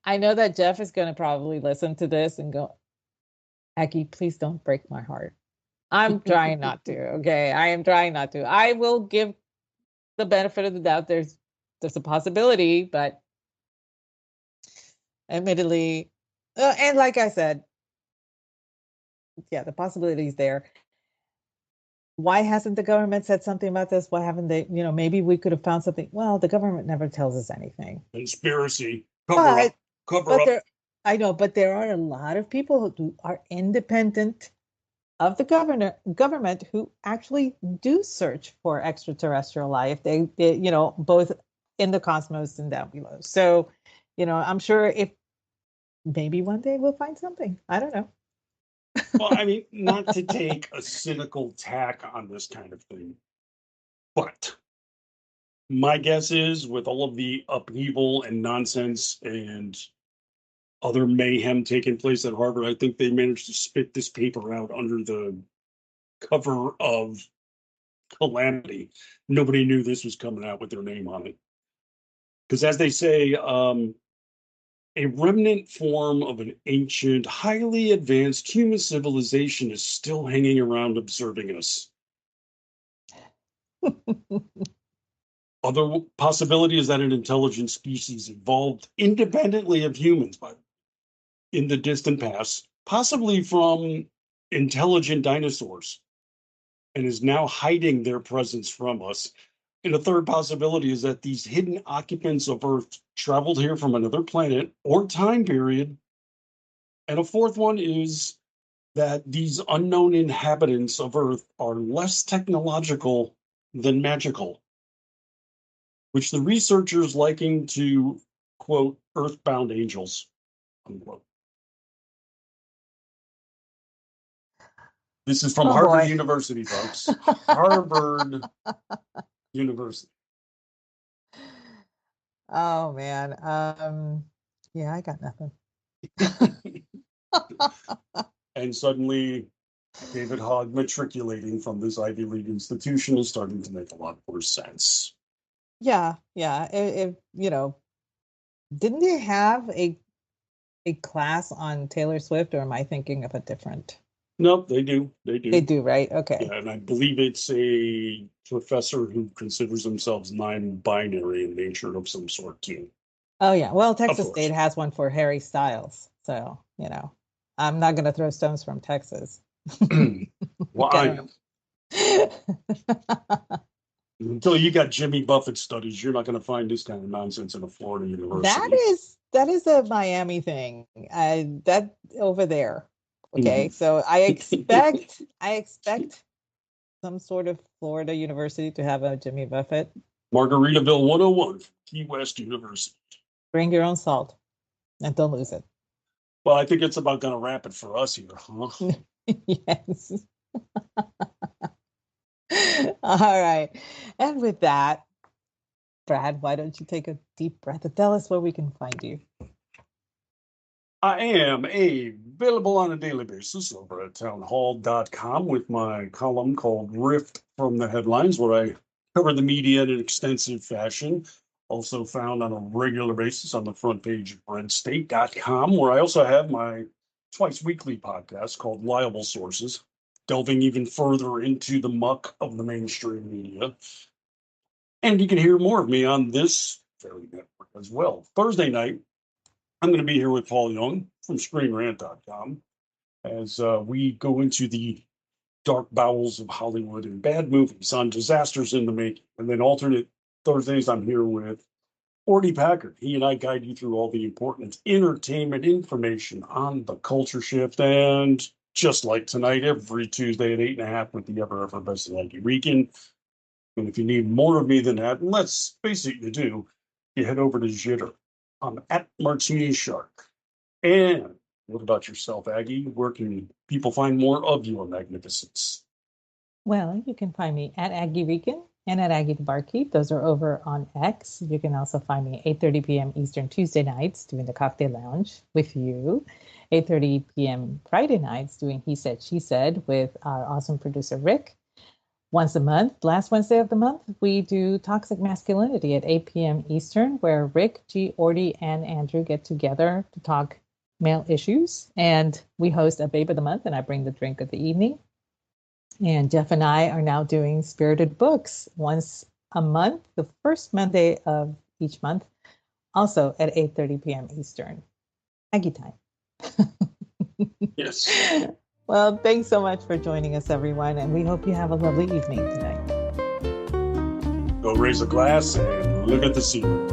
I know that Jeff is going to probably listen to this and go, Aggie, please don't break my heart. I'm trying not to. Okay. I am trying not to. I will give the benefit of the doubt. There's a possibility, but admittedly, and like I said, yeah, the possibility is there. Why hasn't the government said something about this? Why haven't they, maybe we could have found something. Well, the government never tells us anything. Conspiracy. Cover up. I know, but there are a lot of people who are independent of the government who actually do search for extraterrestrial life. They both in the cosmos and down below. So, I'm sure if maybe one day we'll find something. I don't know. Well, I mean, not to take a cynical tack on this kind of thing, but my guess is with all of the upheaval and nonsense and other mayhem taking place at Harvard, I think they managed to spit this paper out under the cover of calamity. Nobody knew this was coming out with their name on it. Because as they say, a remnant form of an ancient, highly advanced human civilization is still hanging around observing us. Other possibility is that an intelligent species evolved independently of humans in the distant past, possibly from intelligent dinosaurs, and is now hiding their presence from us. And a third possibility is that these hidden occupants of Earth traveled here from another planet or time period. And a fourth one is that these unknown inhabitants of Earth are less technological than magical, which the researchers liken to, quote, earthbound angels, unquote. This is from Harvard University, folks. Harvard University. Oh man. Yeah, I got nothing. And suddenly David Hogg matriculating from this Ivy League institution is starting to make a lot more sense. Yeah. If Didn't they have a class on Taylor Swift, or am I thinking of a different? Nope, they do. They do. They do, right? Okay. Yeah, and I believe it's a professor who considers themselves non-binary in nature of some sort too. Oh yeah. Well, Texas course. State has one for Harry Styles, so I'm not going to throw stones from Texas. Well, I am. Until you got Jimmy Buffett studies, you're not going to find this kind of nonsense in a Florida university. That is a Miami thing. That over there. Okay, so I expect some sort of Florida university to have a Jimmy Buffett. Margaritaville 101, Key West University. Bring your own salt, and don't lose it. Well, I think it's about going to wrap it for us here, huh? Yes. All right, and with that, Brad, why don't you take a deep breath and tell us where we can find you? I am available on a daily basis over at townhall.com with my column called Rift from the Headlines, where I cover the media in an extensive fashion. Also found on a regular basis on the front page of redstate.com, where I also have my twice weekly podcast called Liable Sources, delving even further into the muck of the mainstream media. And you can hear more of me on this very network as well. Thursday night, I'm going to be here with Paul Young from ScreenRant.com as we go into the dark bowels of Hollywood and bad movies on disasters in the making. And then alternate Thursdays, I'm here with Orty Packard. He and I guide you through all the important entertainment information on the culture shift. And just like tonight, every Tuesday at 8:30 with the ever-best Aggie Regan. And if you need more of me than that, and let's face it, you do, you head over to Jitter. I'm at Martini Shark. And what about yourself, Aggie? Where can people find more of your magnificence? Well, you can find me at Aggie Regan and at Aggie the Barkeep. Those are over on X. You can also find me at 8:30 p.m. Eastern Tuesday nights doing the Cocktail Lounge with you. 8:30 p.m. Friday nights doing He Said, She Said with our awesome producer, Rick. Once a month, last Wednesday of the month, we do Toxic Masculinity at 8 p.m. Eastern, where Rick, G, Orty, and Andrew get together to talk male issues. And we host a Babe of the Month, and I bring the drink of the evening. And Jeff and I are now doing Spirited Books once a month, the first Monday of each month, also at 8:30 p.m. Eastern. Aggie time. Yes. Well, thanks so much for joining us, everyone, and we hope you have a lovely evening tonight. Go raise a glass and look at the ceiling.